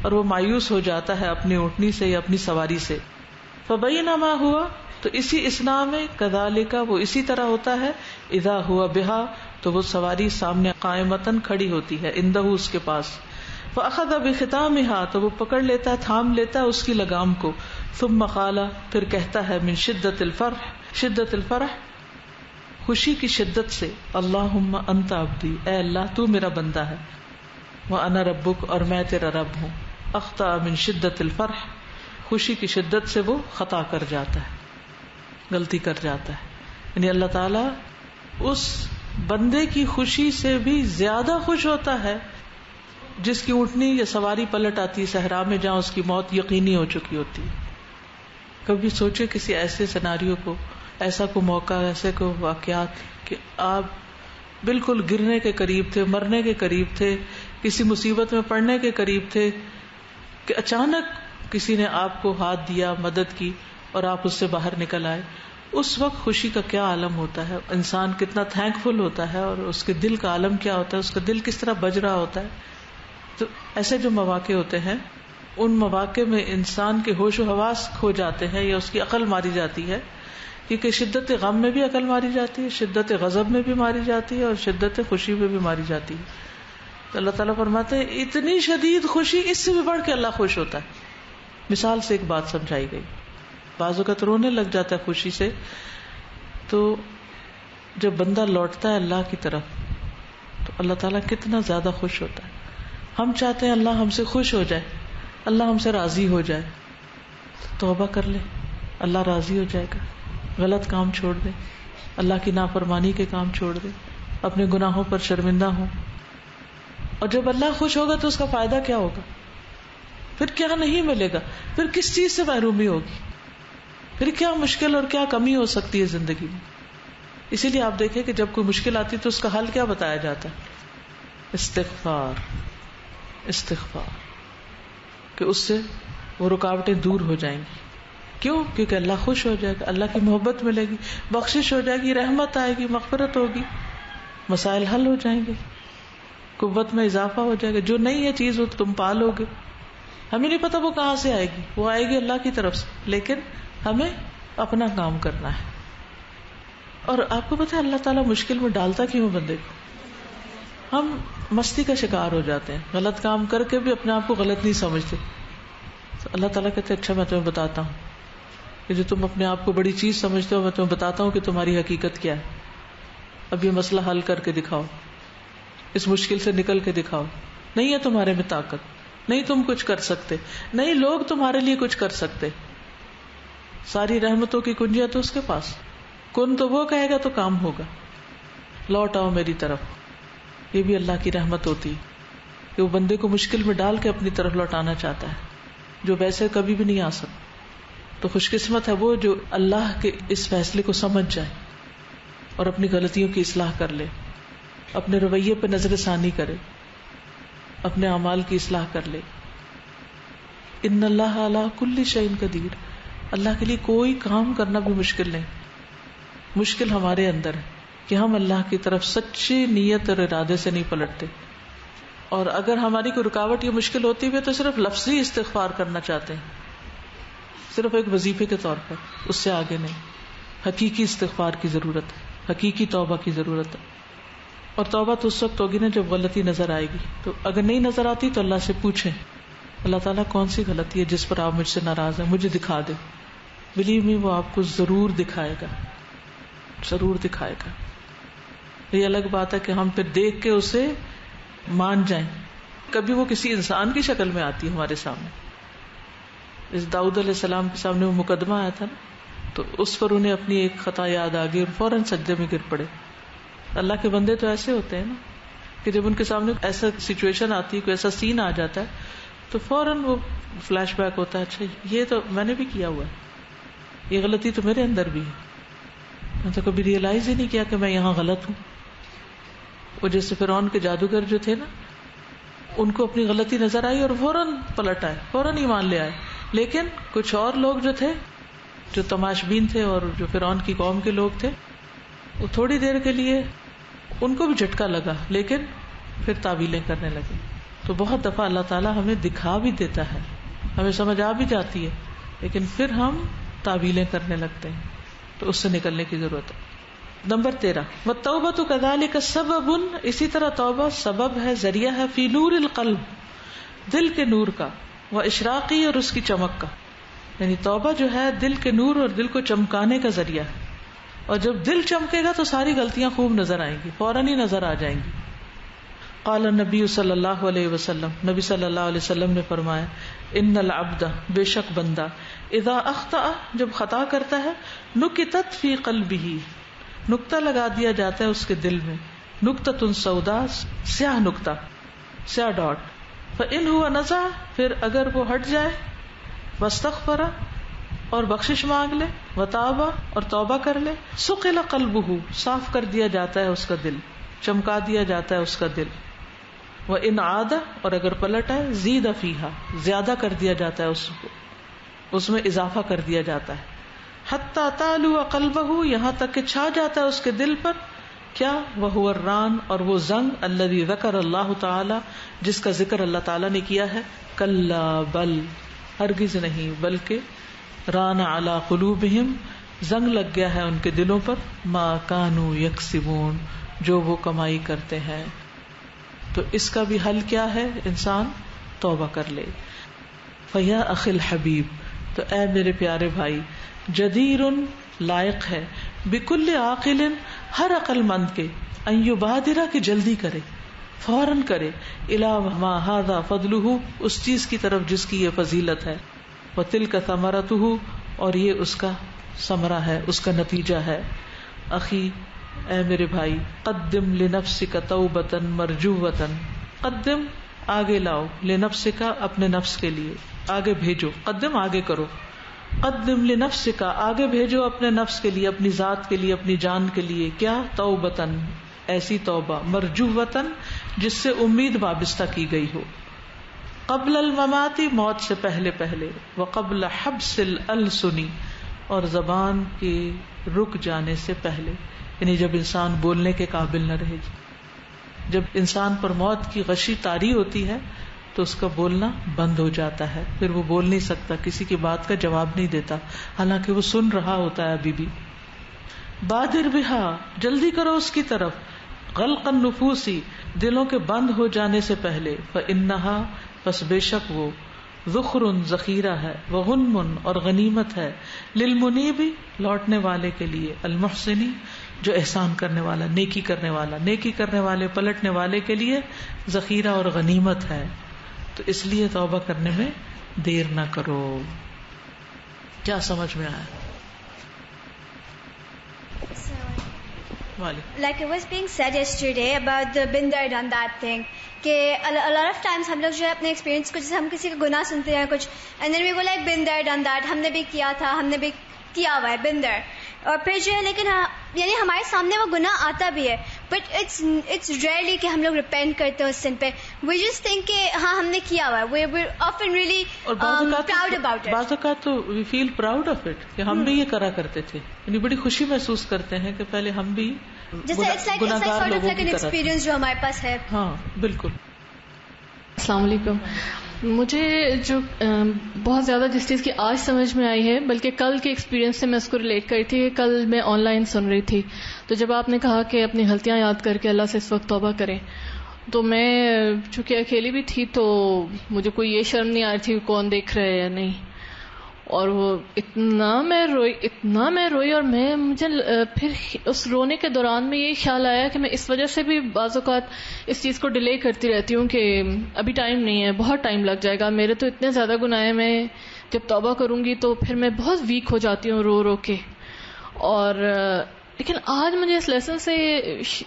اور وہ مایوس ہو جاتا ہے اپنی اونٹنی سے یا اپنی سواری سے. فبینما ہوا، تو اسی اسنا میں، کذالک، وہ اسی طرح ہوتا ہے، اذا ہوا بہا، تو وہ سواری سامنے قائمتن، کھڑی ہوتی ہے، عندہ، اس کے پاس. فاخذ بختامها، تو وہ پکڑ لیتا ہے، تھام لیتا ہے اس کی لگام کو. ثم قال، پھر کہتا ہے، من شدت الفرح، شدت الفرح، خوشی کی شدت سے، اللہم انت عبدی، اے اللہ تو میرا بندہ ہے، وانا ربک، اور میں تیرا رب ہوں. اخطا من شدت الفرح، خوشی کی شدت سے وہ خطا کر جاتا ہے، غلطی کر جاتا ہے. یعنی اللہ تعالیٰ اس بندے کی خوشی سے بھی زیادہ خوش ہوتا ہے جس کی اونٹنی یا سواری پلٹ آتی ہے صحرا میں، جہاں اس کی موت یقینی ہو چکی ہوتی ہے. کبھی سوچے کسی ایسے سیناریو کو، ایسا کو موقع، ایسے کو واقعات کہ آپ بالکل گرنے کے قریب تھے، مرنے کے قریب تھے، کسی مصیبت میں پڑنے کے قریب تھے، کہ اچانک کسی نے آپ کو ہاتھ دیا، مدد کی، اور آپ اس سے باہر نکل آئے. اس وقت خوشی کا کیا عالم ہوتا ہے، انسان کتنا تھینک فل ہوتا ہے، اور اس کے دل کا عالم کیا ہوتا ہے، اس کا دل کس طرح بج رہا ہوتا ہے. تو ایسے جو مواقع ہوتے ہیں، ان مواقع میں انسان کے ہوش و حواس کھو جاتے ہیں، یا اس کی عقل ماری جاتی ہے، کیونکہ شدت غم میں بھی عقل ماری جاتی ہے، شدت غضب میں بھی ماری جاتی ہے، اور شدت خوشی میں بھی ماری جاتی ہے. تو اللہ تعالیٰ فرماتے ہیں اتنی شدید خوشی، اس سے بھی بڑھ کے اللہ خوش ہوتا ہے. مثال سے ایک بات سمجھائی گئی، بعض اوقات رونے لگ جاتا ہے خوشی سے، تو جب بندہ لوٹتا ہے اللہ کی طرف تو اللہ تعالیٰ کتنا زیادہ خوش ہوتا ہے. ہم چاہتے ہیں اللہ ہم سے خوش ہو جائے، اللہ ہم سے راضی ہو جائے، توبہ کر لے، اللہ راضی ہو جائے گا. غلط کام چھوڑ دے، اللہ کی نافرمانی کے کام چھوڑ دے، اپنے گناہوں پر شرمندہ ہو. اور جب اللہ خوش ہوگا تو اس کا فائدہ کیا ہوگا؟ پھر کیا نہیں ملے گا، پھر کس چیز سے محرومی ہوگی، پھر کیا مشکل اور کیا کمی ہو سکتی ہے زندگی میں. اسی لیے آپ دیکھیں کہ جب کوئی مشکل آتی تو اس کا حل کیا بتایا جاتا ہے؟ استغفار، استغفار، کہ اس سے وہ رکاوٹیں دور ہو جائیں گی. کیوں؟ کیونکہ اللہ خوش ہو جائے گا، اللہ کی محبت ملے گی، بخشش ہو جائے گی، رحمت آئے گی، مغفرت ہوگی، مسائل حل ہو جائیں گے. قوت میں اضافہ ہو جائے گا. جو نہیں ہے چیز وہ تم پالو گے. ہمیں نہیں پتا وہ کہاں سے آئے گی, وہ آئے گی اللہ کی طرف سے, لیکن ہمیں اپنا کام کرنا ہے. اور آپ کو پتا ہے اللہ تعالیٰ مشکل میں ڈالتا کیوں بندے کو؟ ہم مستی کا شکار ہو جاتے ہیں, غلط کام کر کے بھی اپنے آپ کو غلط نہیں سمجھتے. تو اللہ تعالیٰ کہتے ہیں اچھا میں تمہیں بتاتا ہوں کہ جو تم اپنے آپ کو بڑی چیز سمجھتے ہو, میں تمہیں بتاتا ہوں کہ تمہاری حقیقت کیا ہے. اب یہ مسئلہ حل کر کے دکھاؤ, اس مشکل سے نکل کے دکھاؤ. نہیں ہے تمہارے میں طاقت, نہیں تم کچھ کر سکتے, نہیں لوگ تمہارے لیے کچھ کر سکتے. ساری رحمتوں کی کنجیاں تو اس کے پاس. کن تو وہ کہے گا تو کام ہوگا. لوٹ آؤ میری طرف. یہ بھی اللہ کی رحمت ہوتی ہے کہ وہ بندے کو مشکل میں ڈال کے اپنی طرف لوٹانا چاہتا ہے, جو ویسے کبھی بھی نہیں آ سکتا. تو خوش قسمت ہے وہ جو اللہ کے اس فیصلے کو سمجھ جائے اور اپنی غلطیوں کی اصلاح کر لے, اپنے رویے پہ نظر ثانی کرے, اپنے اعمال کی اصلاح کر لے. ان اللہ علی کل شیء قدیر. اللہ کے لیے کوئی کام کرنا بھی مشکل نہیں. مشکل ہمارے اندر ہے کہ ہم اللہ کی طرف سچی نیت اور ارادے سے نہیں پلٹتے. اور اگر ہماری کوئی رکاوٹ یا مشکل ہوتی ہے تو صرف لفظی استغفار کرنا چاہتے ہیں, صرف ایک وظیفے کے طور پر, اس سے آگے نہیں. حقیقی استغفار کی ضرورت ہے, حقیقی توبہ کی ضرورت ہے. اور توبہ تو اس وقت ہوگی نا جب غلطی نظر آئے گی. تو اگر نہیں نظر آتی تو اللہ سے پوچھیں, اللہ تعالیٰ کون سی غلطی ہے جس پر آپ مجھ سے ناراض ہیں, مجھے دکھا دے. بلیو می, وہ آپ کو ضرور دکھائے گا, ضرور دکھائے گا. یہ الگ بات ہے کہ ہم پھر دیکھ کے اسے مان جائیں. کبھی وہ کسی انسان کی شکل میں آتی ہے ہمارے سامنے. اس داؤد علیہ السلام کے سامنے وہ مقدمہ آیا تھا نا, تو اس پر انہیں اپنی ایک خطا یاد آ گئی اور فوراً سجدے میں گر پڑے. اللہ کے بندے تو ایسے ہوتے ہیں نا کہ جب ان کے سامنے ایسا سچویشن آتی ہے, کوئی ایسا سین آ جاتا ہے, تو فوراً وہ فلیش بیک ہوتا ہے, اچھا یہ تو میں نے بھی کیا ہوا ہے, یہ غلطی تو میرے اندر بھی ہے, میں تو کبھی ریئلائز ہی نہیں کیا کہ میں یہاں غلط ہوں. وہ جیسے فرعون کے جادوگر جو تھے نا, ان کو اپنی غلطی نظر آئی اور فوراً پلٹ آئے, فوراً ایمان لے آئے. لیکن کچھ اور لوگ جو تھے, جو تماشبین تھے اور جو فرعون کی قوم کے لوگ تھے, وہ تھوڑی دیر کے لیے ان کو بھی جھٹکا لگا, لیکن پھر تعویلیں کرنے لگے. تو بہت دفعہ اللہ تعالیٰ ہمیں دکھا بھی دیتا ہے, ہمیں سمجھ آ بھی جاتی ہے, لیکن پھر ہم تعویلیں کرنے لگتے ہیں. تو اس سے نکلنے کی ضرورت ہے. نمبر 13, والتوبۃ کذالک سبب, اسی طرح توبہ سبب ہے, ذریعہ ہے, فی نور القلب, دل کے نور کا, و اشراقی, اور اس کی چمک کا. یعنی توبہ جو ہے دل کے نور اور دل کو چمکانے کا ذریعہ ہے. اور جب دل چمکے گا تو ساری غلطیاں خوب نظر آئیں گی, فوراً ہی نظر آ جائیں گی. قال النبی صلی اللہ علیہ وسلم, نبی صلی اللہ علیہ وسلم نے فرمایا, ان العبد, بے شک بندہ, اذا اخطأ, جب خطا کرتا ہے, نکتت فی قلبہ, نکتہ لگا دیا جاتا ہے اس کے دل میں, نکتۃ سوداء, سیاہ نکتہ, سیاہ ڈاٹ. فإن ہوا نزع, پھر اگر وہ ہٹ جائے, واستغفر, اور بخشش مانگ لے, وتابا, اور توبہ کر لے, سقل قلبہ, صاف کر دیا جاتا ہے اس کا دل, چمکا دیا جاتا ہے اس کا دل. وإن عاد, اور اگر پلٹ آئے, زید فیہا, زیادہ کر دیا جاتا ہے اس کو, اس میں اضافہ کر دیا جاتا ہے. حتی تعلو قلبہ, یہاں تک کہ چھا جاتا ہے اس کے دل پر کیا, وہو الران, اور وہ زنگ, الذی ذکر اللہ تعالی, جس کا ذکر اللہ تعالی نے کیا ہے. کلا بل, ہرگز نہیں, بلکہ ران علی قلوبہم, زنگ لگ گیا ہے ان کے دلوں پر, ما کانوا یکسبون, جو وہ کمائی کرتے ہیں. تو اس کا بھی حل کیا ہے, انسان توبہ کر لے. فیا اخی الحبیب, تو اے میرے پیارے بھائی, جدیر, لائق ہے, بکل عاقل, ہر عقل مند کے, ان یبادر, کہ جلدی کرے, فوراً کرے, الی ما ھذا فضلہ, اس چیز کی طرف جس کی یہ فضیلت ہے, وتلک ثمرتہ, اور یہ اس کا ثمرہ ہے, اس کا نتیجہ ہے. اخی, اے میرے بھائی, قدم لنفسک توبۃ مرجوۃ, قدم, آگے لاؤ, لنفسک, اپنے نفس کے لیے, آگے بھیجو, قدم, آگے کرو, قدم لنفسک, آگے بھیجو اپنے نفس کے لیے, اپنی ذات کے لیے, اپنی جان کے لیے, کیا, توبۃ, ایسی توبہ, مرجوۃ, جس سے امید وابستہ کی گئی ہو, قبل الممات, موت سے پہلے پہلے, وقبل حبس الالسن, اور زبان کے رک جانے سے پہلے, یعنی جب انسان بولنے کے قابل نہ رہے. جب انسان پر موت کی غشی طاری ہوتی ہے تو اس کا بولنا بند ہو جاتا ہے، پھر وہ بول نہیں سکتا، کسی کی بات کا جواب نہیں دیتا، حالانکہ وہ سن رہا ہوتا ہے ابھی بھی. بادر بہا، جلدی کرو اس کی طرف، غلق النفوسی، دلوں کے بند ہو جانے سے پہلے، فإنہا، پس بے شک وہ، ذخر، ذخیرہ ہے، وغنم، اور غنیمت ہے، للمنیب، لوٹنے والے کے لیے، المحسن، جو احسان کرنے والا، نیکی کرنے والا، نیکی کرنے والے، پلٹنے والے کے لیے ذخیرہ اور غنیمت ہے. تو اس لیے توبہ کرنے میں دیر نہ کرو. کیا سمجھ میں آیا؟ Like it was being said yesterday about the been there done that thing, کہ a lot of times ہم لوگ جو ہے اپنے ایکسپیرینس کو، جیسے ہم کسی کا گناہ سنتے ہیں کچھ، and then we go like been there done that، ہم نے بھی کیا تھا، ہم نے بھی کیا ہوا ہے، been there. اور پھر جو ہے لیکن یعنی ہمارے سامنے وہ گناہ آتا بھی ہے، بٹ اٹس ریئرلی کہ ہم لوگ ریپینٹ کرتے ہیں اس سن پہ. وی جسٹ تھنک کہ ہاں ہم نے کیا ہوا ہے، we often really proud about it. بعض اوقات تو we feel proud of it کہ ہم بھی یہ کرا کرتے تھے، یعنی بڑی خوشی محسوس کرتے ہیں کہ پہلے ہم بھی جیسے گناہگار لوگوں کی طرح. ایکسپیرینس جو ہمارے پاس ہے. ہاں بالکل. السلام علیکم. مجھے جو بہت زیادہ جس چیز کی آج سمجھ میں آئی ہے، بلکہ کل کے ایکسپیرینس سے میں اس کو ریلیٹ کری تھی. کل میں آن لائن سن رہی تھی، تو جب آپ نے کہا کہ اپنی غلطیاں یاد کر کے اللہ سے اس وقت توبہ کریں، تو میں چونکہ اکیلی بھی تھی تو مجھے کوئی یہ شرم نہیں آ رہی تھی کون دیکھ رہا ہے یا نہیں. اور وہ اتنا میں روئی اور مجھے پھر اس رونے کے دوران میں یہ خیال آیا کہ میں اس وجہ سے بھی بعض اوقات اس چیز کو ڈیلے کرتی رہتی ہوں کہ ابھی ٹائم نہیں ہے، بہت ٹائم لگ جائے گا، میرے تو اتنے زیادہ گناہ ہیں، میں جب توبہ کروں گی تو پھر میں بہت ویک ہو جاتی ہوں رو رو کے. اور لیکن آج مجھے اس لیسن سے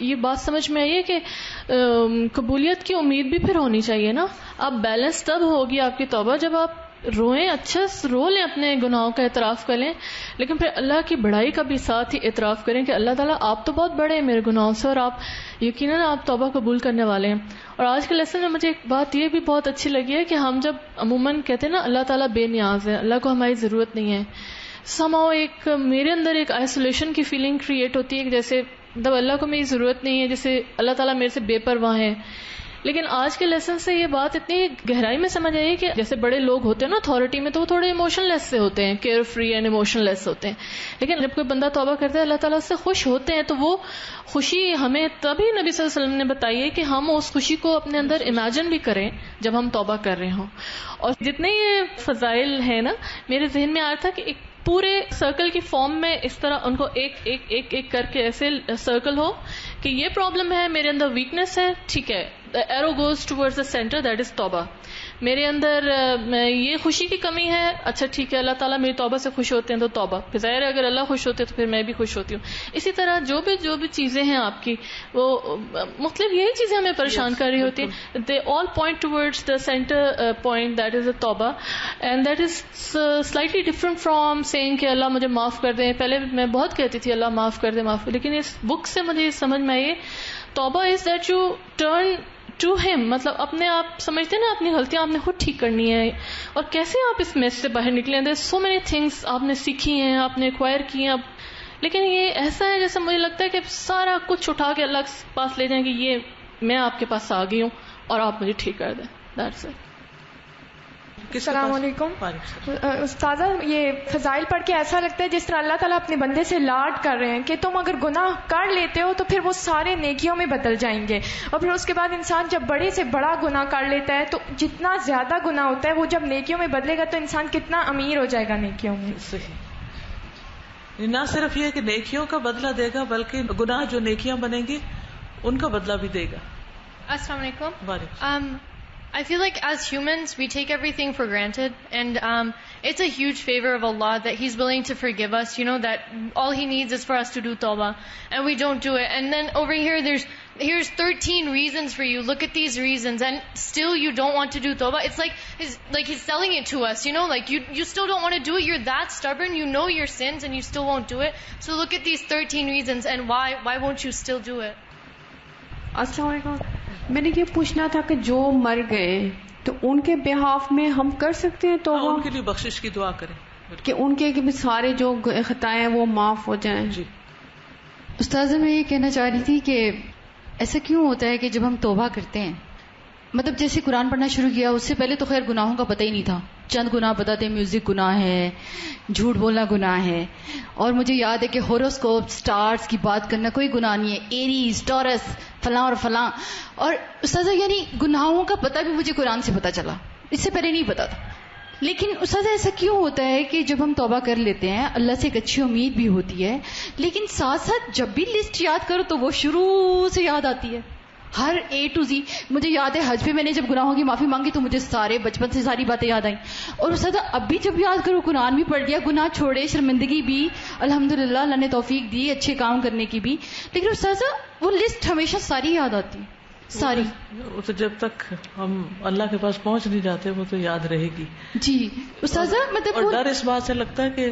یہ بات سمجھ میں آئی ہے کہ قبولیت کی امید بھی پھر ہونی چاہیے نا. اب بیلنس تب ہوگی آپ کی توبہ جب آپ روئیں، اچھا رو لیں، اپنے گناہوں کا اعتراف کر لیں، لیکن پھر اللہ کی بڑائی کا بھی ساتھ ہی اعتراف کریں کہ اللہ تعالیٰ آپ تو بہت بڑے ہیں میرے گناہوں سے، اور آپ یقیناً آپ توبہ قبول کرنے والے ہیں. اور آج کے لیسن میں مجھے ایک بات یہ بھی بہت اچھی لگی ہے کہ ہم جب عموماً کہتے ہیں نا اللہ تعالیٰ بے نیاز ہے، اللہ کو ہماری ضرورت نہیں ہے، somehow ایک میرے اندر ایک آئسولیشن کی فیلنگ کریٹ ہوتی ہے کہ جیسے جب اللہ کو میری ضرورت نہیں ہے، جیسے اللہ تعالیٰ میرے سے بے پرواہ ہے. لیکن آج کے لیسن سے یہ بات اتنی گہرائی میں سمجھ آئی کہ جیسے بڑے لوگ ہوتے ہیں نا اتھارٹی میں، تو وہ تھوڑے ایموشن لیس سے ہوتے ہیں، کیئر فری اینڈ ایموشن لیس ہوتے ہیں. لیکن جب کوئی بندہ توبہ کرتا ہے اللہ تعالیٰ اس سے خوش ہوتے ہیں، تو وہ خوشی ہمیں تبھی نبی صلی اللہ علیہ وسلم نے بتائی ہے کہ ہم اس خوشی کو اپنے اندر امیجن بھی کریں جب ہم توبہ کر رہے ہوں. اور جتنے یہ فضائل ہیں نا، میرے ذہن میں آ رہا تھا کہ ایک پورے سرکل کی فارم میں اس طرح ان کو ایک ایک ایک ایک کر کے ایسے سرکل ہو کہ یہ پرابلم ہے، میرے اندر ویکنس ہے، ٹھیک ہے، arrow goes towards the centre, that is توبہ. میرے اندر یہ خوشی کی کمی ہے، اچھا ٹھیک ہے، اللہ تعالیٰ میری توبہ سے خوش ہوتے ہیں تو توبہ، پھر ظاہر ہے اگر اللہ خوش ہوتے ہیں تو پھر میں بھی خوش ہوتی ہوں. اسی طرح جو بھی چیزیں ہیں آپ کی، وہ مختلف یہی چیزیں ہمیں پریشان کر رہی ہوتی ہیں، they all point towards the centre point, that is a توبہ. And that is slightly different from seeing کہ اللہ مجھے معاف کر دیں. پہلے میں بہت کہتی تھی اللہ معاف کر دے معاف کر، لیکن اس بک سے مجھے سمجھ میں آئی توبہ is that you turn to ہم، مطلب اپنے آپ سمجھتے ہیں نا اپنی غلطیاں آپ نے خود ٹھیک کرنی ہے، اور کیسے آپ اس میس سے باہر نکلیں. دیر سو مینی تھنگس آپ نے سیکھی ہیں، آپ نے ایکوائر کی ہیں، لیکن یہ ایسا ہے جیسے مجھے لگتا ہے کہ سارا کچھ اٹھا کے اللہ کے پاس لے جائیں کہ یہ میں آپ کے پاس آ گئی ہوں اور آپ مجھے ٹھیک کر دیں. That's it. السلام علیکم. استاذہ، یہ فضائل پڑھ کے ایسا لگتا ہے جس طرح اللہ تعالیٰ اپنے بندے سے لاڈ کر رہے ہیں کہ تم اگر گناہ کر لیتے ہو تو پھر وہ سارے نیکیوں میں بدل جائیں گے، اور پھر اس کے بعد انسان جب بڑے سے بڑا گناہ کر لیتا ہے تو جتنا زیادہ گناہ ہوتا ہے وہ جب نیکیوں میں بدلے گا تو انسان کتنا امیر ہو جائے گا نیکیوں میں. صحیح. نہ صرف یہ کہ نیکیوں کا بدلہ دے گا بلکہ گناہ جو نیکیاں بنیں گی ان کا بدلہ بھی دے گا. السلام علیکم. I feel like as humans we take everything for granted, and it's a huge favor of Allah that He's willing to forgive us, you know, that all He needs is for us to do tawbah, and we don't do it. And then over here here's 13 reasons for you, look at these reasons, and still you don't want to do tawbah. It's like He's selling it to us, you know, like you still don't want to do it, you're that stubborn, you know your sins and you still won't do it. So look at these 13 reasons, and why won't you still do it? السلام علیکم. میں نے یہ پوچھنا تھا کہ جو مر گئے تو ان کے بہاف میں ہم کر سکتے ہیں تو ان کے لیے بخشش کی دعا کریں کہ ان کے سارے جو خطائیں وہ معاف ہو جائیں. جی استاذہ، میں یہ کہنا چاہ رہی تھی کہ ایسا کیوں ہوتا ہے کہ جب ہم توبہ کرتے ہیں، مطلب جیسے قرآن پڑھنا شروع کیا اس سے پہلے تو خیر گناہوں کا پتہ ہی نہیں تھا، چند گناہ پتہ تھے، میوزک گناہ ہے، جھوٹ بولنا گناہ ہے، اور مجھے یاد ہے کہ ہوروسکوپ سٹارز کی بات کرنا کوئی گناہ نہیں ہے، ایریز ٹورس فلاں اور فلاں، اور استاذہ یعنی گناہوں کا پتہ بھی مجھے قرآن سے پتہ چلا، اس سے پہلے نہیں پتا تھا. لیکن استاذہ ایسا کیوں ہوتا ہے کہ جب ہم توبہ کر لیتے ہیں اللہ سے ایک اچھی امید بھی ہوتی ہے، لیکن ساتھ ساتھ جب بھی لسٹ یاد کرو تو وہ شروع سے یاد آتی ہے، ہر A to Z. مجھے یاد ہے حج پہ میں نے جب گناہوں کی معافی مانگی تو مجھے سارے بچپن سے ساری باتیں یاد آئیں، اور استاذہ اب بھی جب یاد کرو قرآن بھی پڑھ گیا، گناہ چھوڑے، شرمندگی بھی الحمدللہ اللہ نے توفیق دی اچھے کام کرنے کی بھی، لیکن استاذہ وہ لسٹ ہمیشہ ساری یاد آتی ہے ساری. تو جب تک ہم اللہ کے پاس پہنچ نہیں جاتے وہ تو یاد رہے گی. جی استاذہ مطلب اور ڈر اس بات سے لگتا ہے کہ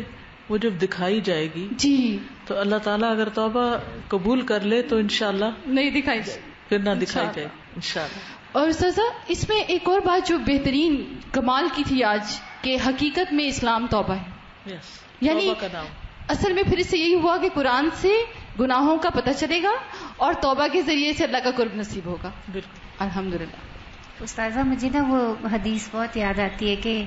وہ جب دکھائی جائے گی جی تو اللہ تعالیٰ اگر توبہ قبول کر لے تو انشاءاللہ نہیں دکھائی جائے، پھر نہ دکھائی جائے انشاءاللہ. اور استاذہ اس میں ایک اور بات جو بہترین کمال کی تھی آج کہ حقیقت میں اسلام توبہ ہے. یعنی توبہ کا نام اصل میں پھر اس سے یہی ہوا کہ قرآن سے گناہوں کا پتہ چلے گا اور توبہ کے ذریعے سے اللہ کا قرب نصیب ہوگا. بالکل الحمدللہ. استاذہ مجھے نا وہ حدیث بہت یاد آتی ہے کہ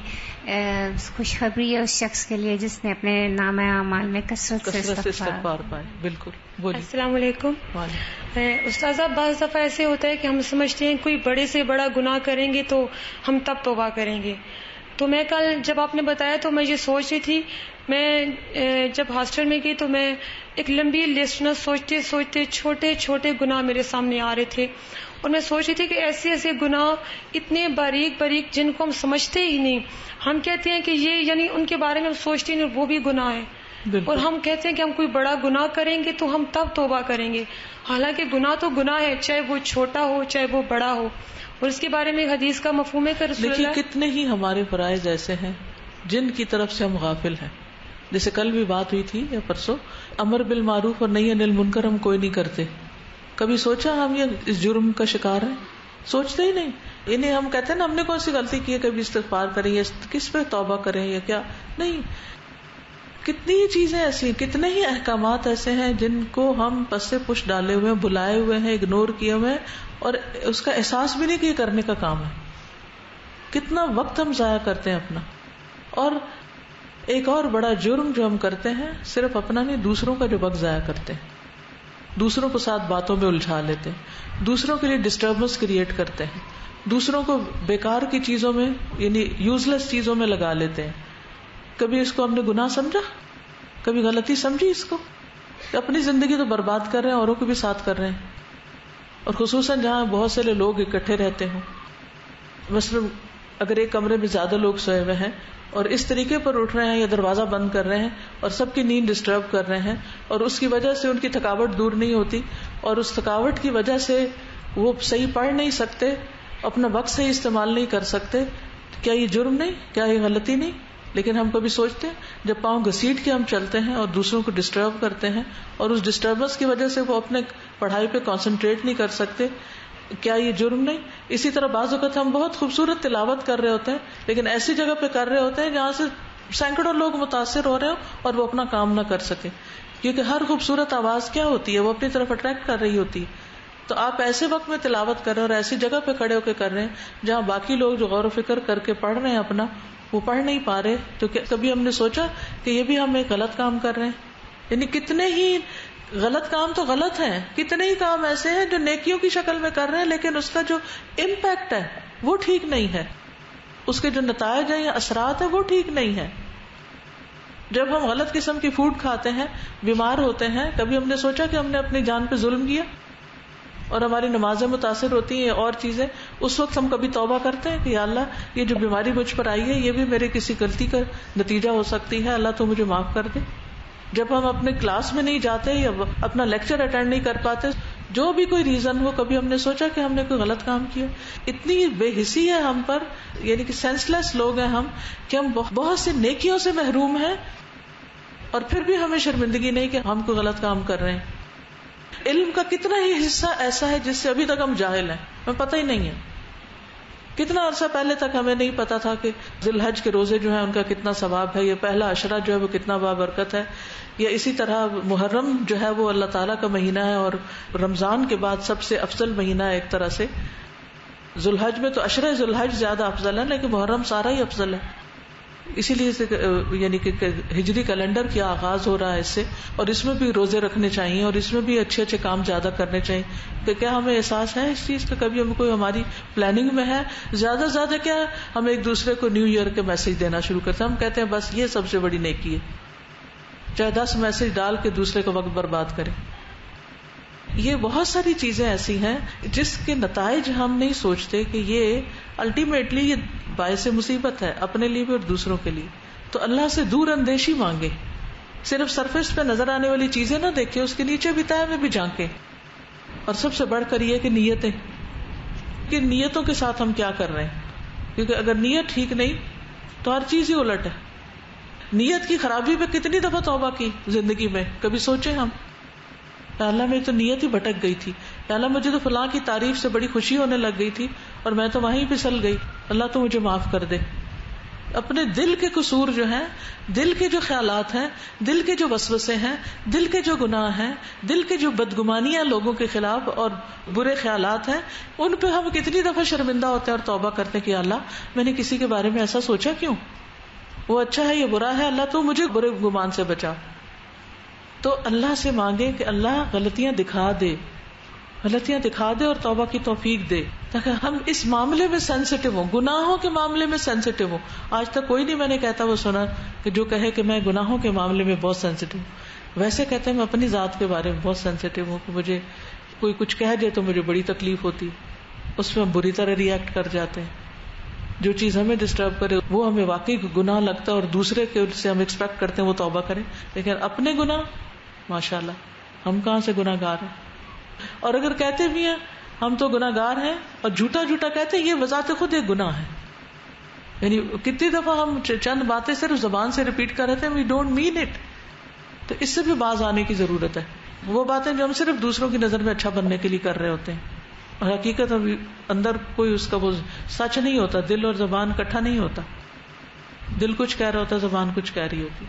خوشخبری ہے اس شخص کے لیے جس نے اپنے نامہ اعمال میں کثرت سے استغفار پائے. بالکل. السلام علیکم. استاذہ بعض دفعہ ایسے ہوتا ہے کہ ہم سمجھتے ہیں کوئی بڑے سے بڑا گناہ کریں گے تو ہم تب توبہ کریں گے. تو میں کل جب آپ نے بتایا تو میں یہ سوچ رہی تھی، میں جب ہاسٹل میں گئی تو میں ایک لمبی لسٹ نہ سوچتے سوچتے چھوٹے چھوٹے گناہ میرے سامنے آ رہے تھے، اور میں سوچ رہی تھی کہ ایسے ایسے گناہ اتنے باریک باریک جن کو ہم سمجھتے ہی نہیں، ہم کہتے ہیں کہ یہ یعنی ان کے بارے میں ہم سوچتے ہی نہیں، وہ بھی گناہ ہے، اور ہم کہتے ہیں کہ ہم کوئی بڑا گناہ کریں گے تو ہم تب توبہ کریں گے، حالانکہ گناہ تو گناہ ہے، چاہے وہ چھوٹا ہو چاہے وہ بڑا ہو. اور اس کے بارے میں حدیث کا مفہوم ہے کہ رسول اللہ کتنے ہی ہمارے فرائض ایسے ہیں جن کی طرف سے ہم غافل ہیں. جیسے کل بھی بات ہوئی تھی یا پرسوں، امر بالمعروف اور نہی عن المنکر ہم کوئی نہیں کرتے. کبھی سوچا ہم یہ اس جرم کا شکار ہیں؟ سوچتے ہی نہیں. انہیں ہم کہتے ہیں نا ہم نے کون سی غلطی کی ہے، کبھی استغفار کریں یا کس پہ توبہ کریں یا کیا نہیں. کتنی ہی چیزیں ایسی ہیں، کتنے ہی احکامات ایسے ہیں جن کو ہم پس سے پش ڈالے ہوئے ہیں، بھلائے ہوئے ہیں، اگنور کیے ہوئے ہیں، اور اس کا احساس بھی نہیں کہ یہ کرنے کا کام ہے. کتنا وقت ہم ضائع کرتے ہیں اپنا. اور ایک اور بڑا جرم جو ہم کرتے ہیں، صرف اپنا نہیں دوسروں کا جو وقت ضائع کرتے ہیں، دوسروں کو ساتھ باتوں میں الجھا لیتے ہیں، دوسروں کے لیے ڈسٹربنس کریٹ کرتے ہیں، دوسروں کو بیکار کی چیزوں میں یعنی یوزلیس چیزوں میں لگا لیتے ہیں. کبھی اس کو ہم نے گناہ سمجھا، کبھی غلطی سمجھی اس کو، اپنی زندگی تو برباد کر رہے ہیں، اوروں کو بھی ساتھ کر رہے ہیں. اور خصوصاً جہاں بہت سے لوگ اکٹھے رہتے ہوں، مثلا اگر ایک کمرے میں زیادہ لوگ سوئے ہوئے ہیں اور اس طریقے پر اٹھ رہے ہیں یا دروازہ بند کر رہے ہیں اور سب کی نیند ڈسٹرب کر رہے ہیں، اور اس کی وجہ سے ان کی تھکاوٹ دور نہیں ہوتی، اور اس تھکاوٹ کی وجہ سے وہ صحیح پڑھ نہیں سکتے، اپنا وقت صحیح استعمال نہیں کر سکتے، کیا یہ جرم نہیں؟ کیا یہ غلطی نہیں؟ لیکن ہم کبھی سوچتے ہیں جب پاؤں گھسیٹ کے ہم چلتے ہیں اور دوسروں کو ڈسٹرب کرتے ہیں اور اس ڈسٹربنس کی وجہ سے وہ اپنے پڑھائی پہ کانسنٹریٹ نہیں کر سکتے، کیا یہ جرم نہیں؟ اسی طرح بعض اوقات ہم بہت خوبصورت تلاوت کر رہے ہوتے ہیں لیکن ایسی جگہ پہ کر رہے ہوتے ہیں جہاں سے سینکڑوں لوگ متاثر ہو رہے ہوں اور وہ اپنا کام نہ کر سکے، کیونکہ ہر خوبصورت آواز کیا ہوتی ہے؟ وہ اپنی طرف اٹریکٹ کر رہی ہوتی ہے. تو آپ ایسے وقت میں تلاوت کر رہے ہیں اور ایسی جگہ پہ کھڑے ہو کے کر رہے ہیں جہاں باقی لوگ جو غور و فکر کر کے پڑھ رہے ہیں اپنا، وہ پڑھ نہیں پا رہے. تو کبھی ہم نے سوچا کہ یہ بھی ہم ایک غلط کام کر رہے ہیں؟ یعنی کتنے ہی غلط کام تو غلط ہیں، کتنے ہی کام ایسے ہیں جو نیکیوں کی شکل میں کر رہے ہیں لیکن اس کا جو امپیکٹ ہے وہ ٹھیک نہیں ہے، اس کے جو نتائج ہیں یا اثرات ہیں وہ ٹھیک نہیں ہے. جب ہم غلط قسم کی فوڈ کھاتے ہیں، بیمار ہوتے ہیں، کبھی ہم نے سوچا کہ ہم نے اپنی جان پہ ظلم کیا اور ہماری نمازیں متاثر ہوتی ہیں اور چیزیں؟ اس وقت ہم کبھی توبہ کرتے ہیں کہ یا اللہ یہ جو بیماری مجھ پر آئی ہے یہ بھی میرے کسی غلطی کا نتیجہ ہو سکتی ہے، اللہ تو مجھے معاف کر دے. جب ہم اپنے کلاس میں نہیں جاتے یا اپنا لیکچر اٹینڈ نہیں کر پاتے، جو بھی کوئی ریزن ہو، کبھی ہم نے سوچا کہ ہم نے کوئی غلط کام کیا؟ اتنی بے حسی ہے ہم پر، یعنی کہ سینس لیس لوگ ہیں ہم کہ ہم بہت سی نیکیوں سے محروم ہیں اور پھر بھی ہمیں شرمندگی نہیں کہ ہم کوئی غلط کام کر رہے ہیں. علم کا کتنا ہی حصہ ایسا ہے جس سے ابھی تک ہم جاہل ہیں، ہمیں پتہ ہی نہیں ہے. کتنا عرصہ پہلے تک ہمیں نہیں پتا تھا کہ ذی الحج کے روزے جو ہیں ان کا کتنا ثواب ہے، یہ پہلا عشرہ جو ہے وہ کتنا بابرکت ہے، یا اسی طرح محرم جو ہے وہ اللہ تعالیٰ کا مہینہ ہے اور رمضان کے بعد سب سے افضل مہینہ ہے ایک طرح سے. ذی الحج میں تو عشرہ ذی الحج زیادہ افضل ہے، لیکن محرم سارا ہی افضل ہے. اسی لیے یعنی کہ ہجری کیلنڈر کا آغاز ہو رہا ہے اس سے، اور اس میں بھی روزے رکھنے چاہیے اور اس میں بھی اچھے اچھے کام زیادہ کرنے چاہیے. کہ کیا ہمیں احساس ہے اس چیز کا؟ کبھی ہم کوئی ہماری پلاننگ میں ہے؟ زیادہ سے زیادہ کیا ہم ایک دوسرے کو نیو ایئر کے میسج دینا شروع کرتے ہیں. ہم کہتے ہیں بس یہ سب سے بڑی نیکی ہے، چاہے 10 میسج ڈال کے دوسرے کا وقت برباد کریں. یہ بہت ساری چیزیں ایسی ہیں جس کے نتائج ہم نہیں سوچتے کہ یہ الٹیمیٹلی یہ باعث مصیبت ہے اپنے لیے بھی اور دوسروں کے لیے. تو اللہ سے دور اندیشی مانگے، صرف سرفیس پہ نظر آنے والی چیزیں نہ دیکھیں، اس کے نیچے بھی تہہ میں بھی جھانکیں. اور سب سے بڑھ کر یہ کہ نیتیں، کہ نیتوں کے ساتھ ہم کیا کر رہے ہیں، کیونکہ اگر نیت ٹھیک نہیں تو ہر چیز ہی الٹ ہے. نیت کی خرابی پہ کتنی دفعہ توبہ کی زندگی میں، کبھی سوچیں ہم اللہ میری تو نیت ہی بھٹک گئی تھی، اللہ مجھے تو فلاں کی تعریف سے بڑی خوشی ہونے لگ گئی تھی اور میں تو وہیں پھسل گئی، اللہ تو مجھے معاف کر دے. اپنے دل کے قصور جو ہیں، دل کے جو خیالات ہیں، دل کے جو وسوسے ہیں، دل کے جو گناہ ہیں، دل کے جو بدگمانیاں لوگوں کے خلاف اور برے خیالات ہیں، ان پہ ہم کتنی دفعہ شرمندہ ہوتے ہیں اور توبہ کرتے ہیں کہ اللہ میں نے کسی کے بارے میں ایسا سوچا کیوں، وہ اچھا ہے یہ برا ہے، اللہ تو مجھے برے گمان سے بچا. تو اللہ سے مانگے کہ اللہ غلطیاں دکھا دے اور توبہ کی توفیق دے، تاکہ ہم اس معاملے میں سینسیٹیو ہوں، گناہوں کے معاملے میں سینسیٹیو ہوں. آج تک کوئی نہیں میں نے کہتا وہ سنا کہ جو کہے کہ میں گناہوں کے معاملے میں بہت سینسیٹیو ہوں. ویسے کہتے ہیں میں اپنی ذات کے بارے میں بہت سینسیٹیو ہوں کہ مجھے کوئی کچھ کہہ دے تو مجھے بڑی تکلیف ہوتی، اس میں ہم بری طرح ریئیکٹ کر جاتے ہیں. جو چیز ہمیں ڈسٹرب کرے وہ ہمیں واقعی گناہ لگتا ہے اور دوسرے کے سے ہم ایکسپیکٹ کرتے ہیں وہ توبہ کریں، لیکن اپنے گناہ ماشاءاللہ ہم کہاں سے گناہ گار ہیں. اور اگر کہتے بھی ہیں ہم تو گناہ گار ہیں اور جھوٹا کہتے ہیں، یہ بذات خود ایک گناہ ہے. یعنی کتنی دفعہ ہم چند باتیں صرف زبان سے ریپیٹ کر رہے تھے، وی ڈونٹ مین اٹ. تو اس سے بھی باز آنے کی ضرورت ہے. وہ باتیں جو ہم صرف دوسروں کی نظر میں اچھا بننے کے لیے کر رہے ہوتے ہیں اور حقیقت اندر کوئی اس کا وہ سچ نہیں ہوتا. دل اور زبان اکٹھا نہیں ہوتا، دل کچھ کہہ رہا ہوتا، زبان کچھ کہہ رہی ہوتی.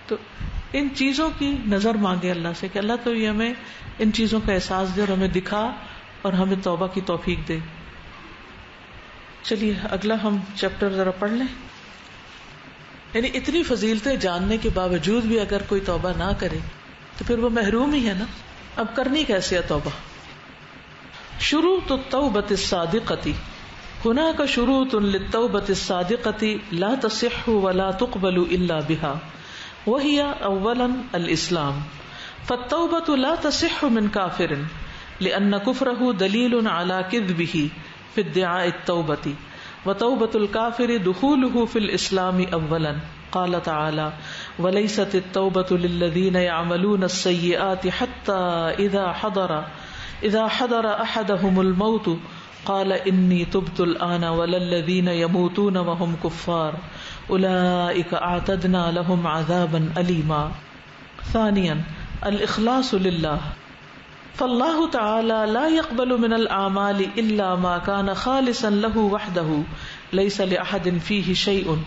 تو ان چیزوں کی نظر مانگے اللہ سے کہ اللہ تو یہ ہمیں ان چیزوں کا احساس دے اور ہمیں دکھا اور ہمیں توبہ کی توفیق دے. چلیے اگلا ہم چیپٹر ذرا پڑھ لیں. یعنی اتنی فضیلتیں جاننے کے باوجود بھی اگر کوئی توبہ نہ کرے تو پھر وہ محروم ہی ہے نا. اب کرنی کیسے ہے توبہ؟ شروط التوبۃ الصادقۃ، هناک شروط للتوبۃ الصادقۃ لا تصح ولا تقبل الا بها، وهي اولا الاسلام، فالتوبة لا تصح من كافر لأن كفره دليل على كذبه في ادعاء التوبة، وتوبة الكافر دخوله في الإسلام اولا. قال تعالى وليست التوبة للذين يعملون السيئات حتى إذا حضر أحدهم الموت قال إني تبت الآن ولا الذين يموتون وهم كفار أولئك أعتدنا لهم عذابا أليما. ثانيا الإخلاص لله، فالله تعالى لا يقبل من الأعمال إلا ما كان خالصا له وحده ليس لأحد فيه شيء،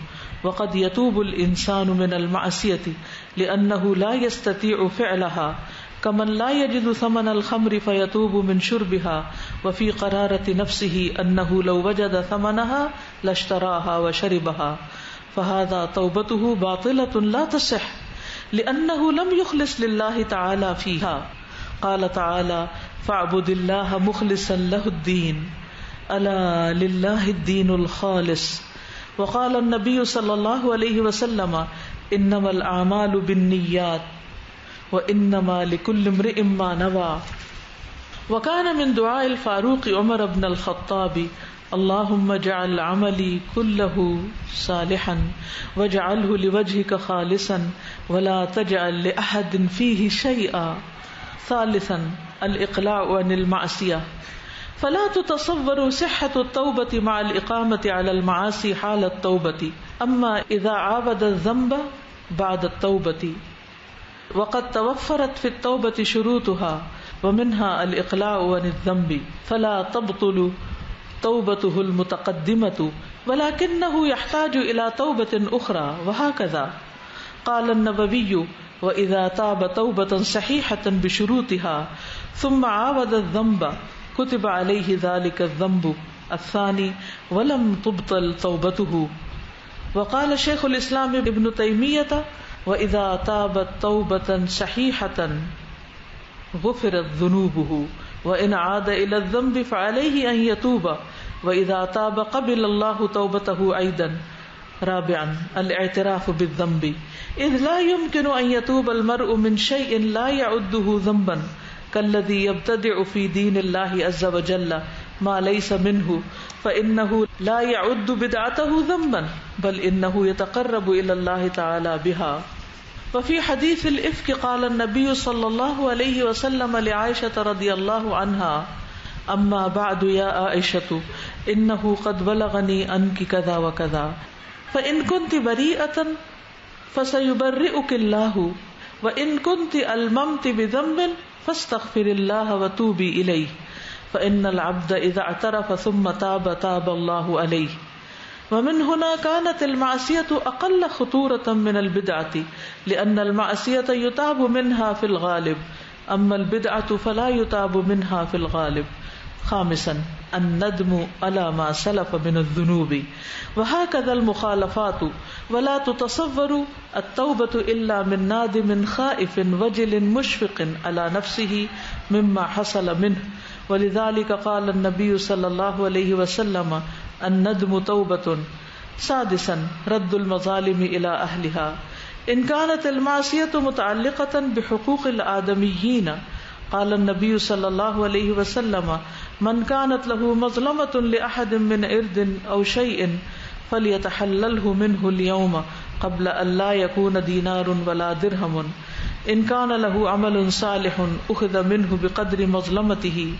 وقد يتوب الإنسان من المعصية لأنه لا يستطيع فعلها، كمن لا يجد ثمن الخمر فيتوب من شربها، وفي قرارة نفسه أنه لو وجد ثمنها لاشتراها وشربها، فهذا توبته باطلة لا تصح لأنه لم يخلص لله تعالى فيها. قال تعالى فاعبد الله مخلصا له الدين، ألا لله الدين الخالص. وقال النبي صلى الله عليه وسلم إنما الأعمال بالنيات وإنما لكل امرئ ما نوى. وكان من دعاء الفاروق عمر بن الخطاب اللهم اجعل عملي كله صالحا واجعله لوجهك خالصا ولا تجعل لأحد فيه شيئا. ثالثا الإقلاع عن المعصية، فلا تتصور صحة التوبة مع الإقامة على المعاصي حال التوبة، أما إذا عاود الذنب بعد التوبة، وقد توفرت في التوبة شروطها ومنها الإقلاع عن الذنب، فلا تبطل توبته المتقدمة ولكنه يحتاج إلى توبة أخرى وهكذا. قال النووي وإذا تاب توبة صحيحة بشروطها ثم عاود الذنب كتب عليه ذلك الذنب الثاني ولم تبطل توبته. وقال شيخ الإسلام ابن تيمية وإذا تاب توبة صحيحة غفرت ذنوبه وإن عاد إلى الذنب فعليه أن يتوب وإذا تاب قبل الله توبته أيضا. رابعا الاعتراف بالذنب إذ لا يمكن أن يتوب المرء من شيء لا يعده ذنبا كالذي يبتدع في دين الله عز وجل ما ليس منه فإنه لا يعد بدعته ذنبا بل إنه يتقرب إلى الله تعالى بها. وفي حديث الإفك قال النبي صلى الله عليه وسلم لعائشة رضي الله عنها أما بعد يا عائشة إنه قد بلغني عنك كذا وكذا فإن كنت بريئة فسيبرئك الله وإن كنت ألممت بذنب فاستغفر الله وتوبي إليه فإن العبد إذا اعترف ثم تاب تاب الله عليه. ومن هنا كانت المعصية أقل خطورة من البدعة لأن المعصية يتاب منها في الغالب أما البدعة فلا يتاب منها في الغالب. خامسا الندم على ما سلف من الذنوب وهكذا المخالفات ولا تتصور التوبة إلا من نادم خائف وجل مشفق على نفسه مما حصل منه ولذلك قال النبي صلى الله عليه وسلم الندم توبة. سادسا رد المظالم إلى أهلها إن كانت المعصية متعلقة بحقوق الآدميين قال النبي صلى الله عليه وسلم من كانت له مظلمة لأحد من عرض أو شيء فليتحلله منه اليوم قبل أن لا يكون دينار ولا درهم إن كان له عمل صالح أخذ منه بقدر مظلمته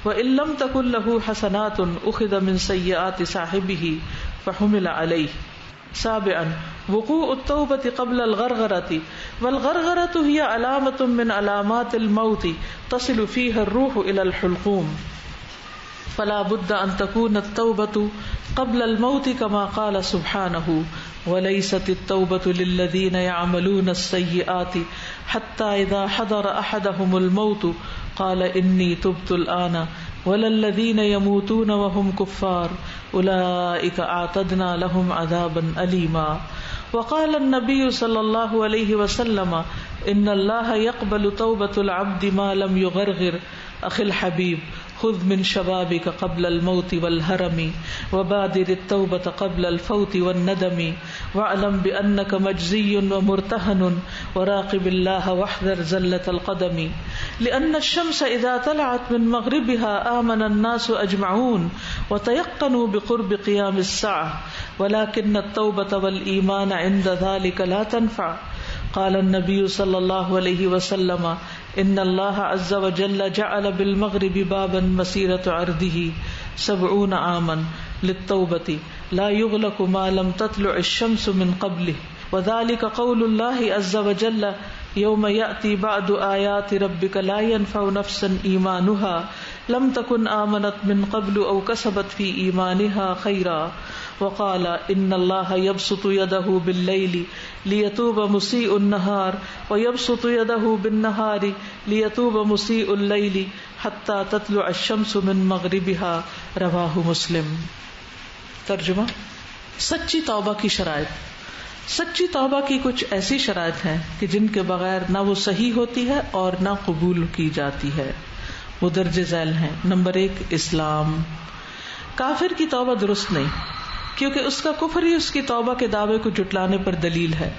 وإن لم تكن له حسنات أخذ من سيئات صاحبه فحمل عليه. سابعا وقوع التوبة قبل الغرغرة والغرغرة هي علامة من علامات الموت تصل فيها الروح إلى الحلقوم فلا بد أن تكون التوبة قبل الموت كما قال سبحانه وليست التوبة للذين يعملون السيئات حتى إذا حضر أحدهم الموت قال إني تبت الآن ولا الذين يموتون وهم كفار أولئك أعتدنا لهم عذابا أليما. وقال النبي صلى الله عليه وسلم إن الله يقبل توبة العبد ما لم يغرغر. أخي الحبيب خذ من شبابك قبل الموت والهرم وبادر التوبة قبل الفوت والندم واعلم بأنك مجزي ومرتهن وراقب الله واحذر زلة القدم لأن الشمس إذا طلعت من مغربها آمن الناس أجمعون وتيقنوا بقرب قيام الساعة ولكن التوبة والإيمان عند ذلك لا تنفع. قال النبي صلى الله عليه وسلم إن الله عز وجل جعل بالمغرب بابا مسيرة عرضه 70 عاما للتوبة لا يغلق ما لم تطلع الشمس من قبله وذلك قول الله عز وجل يوم يأتي بعد آيات ربك لا ينفع نفسا إيمانها لم تكن آمنت من قبل أو كسبت في إيمانها خيرا. وقال إن الله يبسط يده بالليل ليتوب مسيء النهار ويبسط يده بالنهار ليتوب مسيء الليل حتى تطلع الشمس من مغربها. رواہ مسلم. ترجمہ سچی توبہ کی شرائط. سچی توبہ کی کچھ ایسی شرائط ہیں کہ جن کے بغیر نہ وہ صحیح ہوتی ہے اور نہ قبول کی جاتی ہے. وہ درج ذیل ہیں. نمبر 1 اسلام. کافر کی توبہ درست نہیں کیونکہ اس کا کفر ہی اس کی توبہ کے دعوے کو جھٹلانے پر دلیل ہے.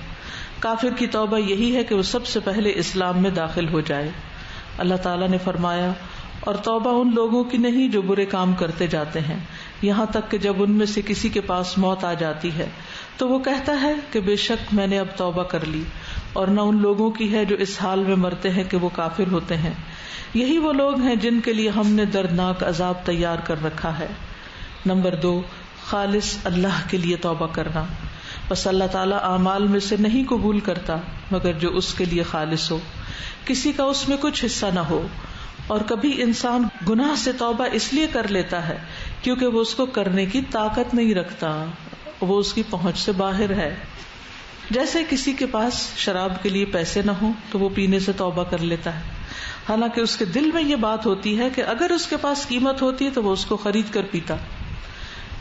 کافر کی توبہ یہی ہے کہ وہ سب سے پہلے اسلام میں داخل ہو جائے. اللہ تعالیٰ نے فرمایا اور توبہ ان لوگوں کی نہیں جو برے کام کرتے جاتے ہیں یہاں تک کہ جب ان میں سے کسی کے پاس موت آ جاتی ہے تو وہ کہتا ہے کہ بے شک میں نے اب توبہ کر لی. اور نہ ان لوگوں کی ہے جو اس حال میں مرتے ہیں کہ وہ کافر ہوتے ہیں. یہی وہ لوگ ہیں جن کے لیے ہم نے دردناک عذاب تیار کر رکھا ہے. نمبر 2 خالص اللہ کے لیے توبہ کرنا. بس اللہ تعالیٰ اعمال میں سے نہیں قبول کرتا مگر جو اس کے لیے خالص ہو, کسی کا اس میں کچھ حصہ نہ ہو اور کبھی انسان گناہ سے توبہ اس لیے کر لیتا ہے کیونکہ وہ اس کو کرنے کی طاقت نہیں رکھتا، وہ اس کی پہنچ سے باہر ہے. جیسے کسی کے پاس شراب کے لیے پیسے نہ ہوں تو وہ پینے سے توبہ کر لیتا ہے، حالانکہ اس کے دل میں یہ بات ہوتی ہے کہ اگر اس کے پاس قیمت ہوتی ہے تو وہ اس کو خرید کر پیتا.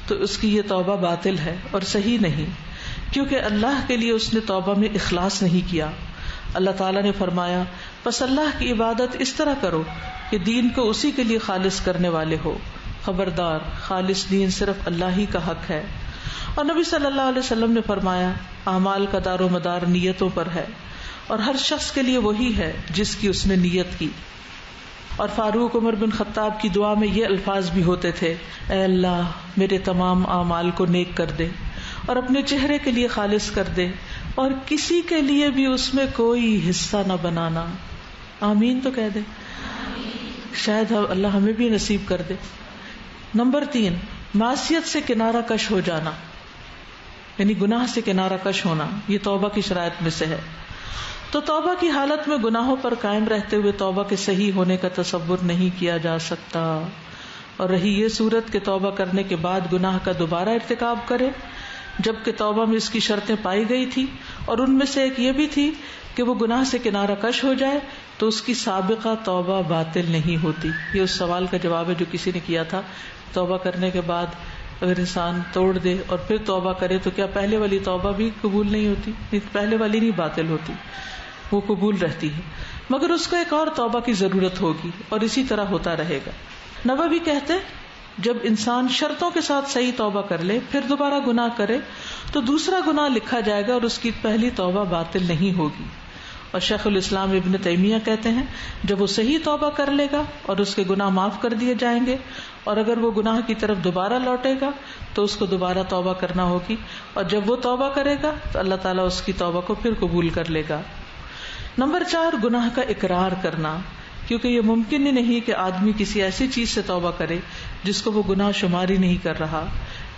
تو اس کی یہ توبہ باطل ہے اور صحیح نہیں، کیونکہ اللہ کے لیے اس نے توبہ میں اخلاص نہیں کیا. اللہ تعالیٰ نے فرمایا پس اللہ کی عبادت اس طرح کرو کہ دین کو اسی کے لیے خالص کرنے والے ہو. خبردار، خالص دین صرف اللہ ہی کا حق ہے. اور نبی صلی اللہ علیہ وسلم نے فرمایا اعمال کا دار و مدار نیتوں پر ہے، اور ہر شخص کے لیے وہی ہے جس کی اس نے نیت کی. اور فاروق عمر بن خطاب کی دعا میں یہ الفاظ بھی ہوتے تھے، اے اللہ میرے تمام اعمال کو نیک کر دے اور اپنے چہرے کے لیے خالص کر دے، اور کسی کے لیے بھی اس میں کوئی حصہ نہ بنانا. آمین تو کہہ دے، شاید اللہ ہمیں بھی نصیب کر دے. نمبر 3، معصیت سے کنارہ کش ہو جانا، یعنی گناہ سے کنارہ کش ہونا، یہ توبہ کی شرائط میں سے ہے. تو توبہ کی حالت میں گناہوں پر قائم رہتے ہوئے توبہ کے صحیح ہونے کا تصور نہیں کیا جا سکتا. اور رہی یہ صورت کہ توبہ کرنے کے بعد گناہ کا دوبارہ ارتکاب کرے، جبکہ توبہ میں اس کی شرطیں پائی گئی تھی، اور ان میں سے ایک یہ بھی تھی کہ وہ گناہ سے کنارہ کش ہو جائے، تو اس کی سابقہ توبہ باطل نہیں ہوتی. یہ اس سوال کا جواب ہے جو کسی نے کیا تھا، توبہ کرنے کے بعد اگر انسان توڑ دے اور پھر توبہ کرے تو کیا پہلے والی توبہ بھی قبول نہیں ہوتی؟ پہلے والی نہیں باطل ہوتی، وہ قبول رہتی ہے، مگر اس کو ایک اور توبہ کی ضرورت ہوگی، اور اسی طرح ہوتا رہے گا. نووی کہتے جب انسان شرطوں کے ساتھ صحیح توبہ کر لے پھر دوبارہ گناہ کرے تو دوسرا گناہ لکھا جائے گا اور اس کی پہلی توبہ باطل نہیں ہوگی. اور شیخ الاسلام ابن تیمیہ کہتے ہیں جب وہ صحیح توبہ کر لے گا اور اس کے گناہ معاف کر دیے جائیں گے، اور اگر وہ گناہ کی طرف دوبارہ لوٹے گا تو اس کو دوبارہ توبہ کرنا ہوگی، اور جب وہ توبہ کرے گا تو اللہ تعالیٰ اس کی توبہ کو پھر قبول کر لے گا. نمبر 4، گناہ کا اقرار کرنا، کیونکہ یہ ممکن ہی نہیں کہ آدمی کسی ایسی چیز سے توبہ کرے جس کو وہ گناہ شمار ہی نہیں کر رہا.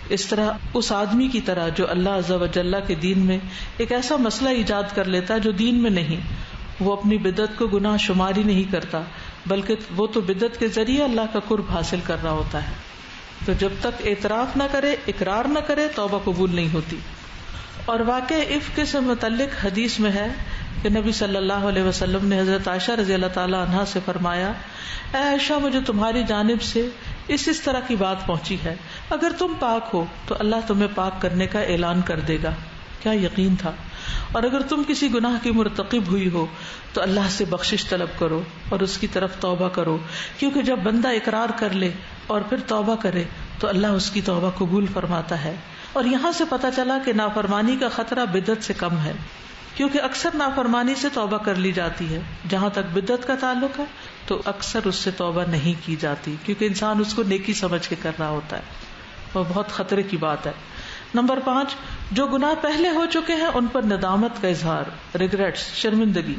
اس طرح اس آدمی کی طرح جو اللہ عز و جل کے دین میں ایک ایسا مسئلہ ایجاد کر لیتا ہے جو دین میں نہیں، وہ اپنی بدعت کو گناہ شمار ہی نہیں کرتا، بلکہ وہ تو بدعت کے ذریعے اللہ کا قرب حاصل کر رہا ہوتا ہے. تو جب تک اعتراف نہ کرے، اقرار نہ کرے، توبہ قبول نہیں ہوتی. اور واقع عفق سے متعلق حدیث میں ہے کہ نبی صلی اللہ علیہ وسلم نے حضرت عائشہ رضی اللہ تعالی عنہا سے فرمایا، اے عائشہ مجھے تمہاری جانب سے اس طرح کی بات پہنچی ہے، اگر تم پاک ہو تو اللہ تمہیں پاک کرنے کا اعلان کر دے گا. کیا یقین تھا. اور اگر تم کسی گناہ کی مرتکب ہوئی ہو تو اللہ سے بخشش طلب کرو اور اس کی طرف توبہ کرو، کیونکہ جب بندہ اقرار کر لے اور پھر توبہ کرے تو اللہ اس کی توبہ قبول فرماتا ہے. اور یہاں سے پتہ چلا کہ نافرمانی کا خطرہ بدعت سے کم ہے، کیونکہ اکثر نافرمانی سے توبہ کر لی جاتی ہے. جہاں تک بدعت کا تعلق ہے تو اکثر اس سے توبہ نہیں کی جاتی، کیونکہ انسان اس کو نیکی سمجھ کے کر رہا ہوتا ہے، وہ بہت خطرے کی بات ہے. نمبر 5، جو گناہ پہلے ہو چکے ہیں ان پر ندامت کا اظہار، ریگریٹس، شرمندگی.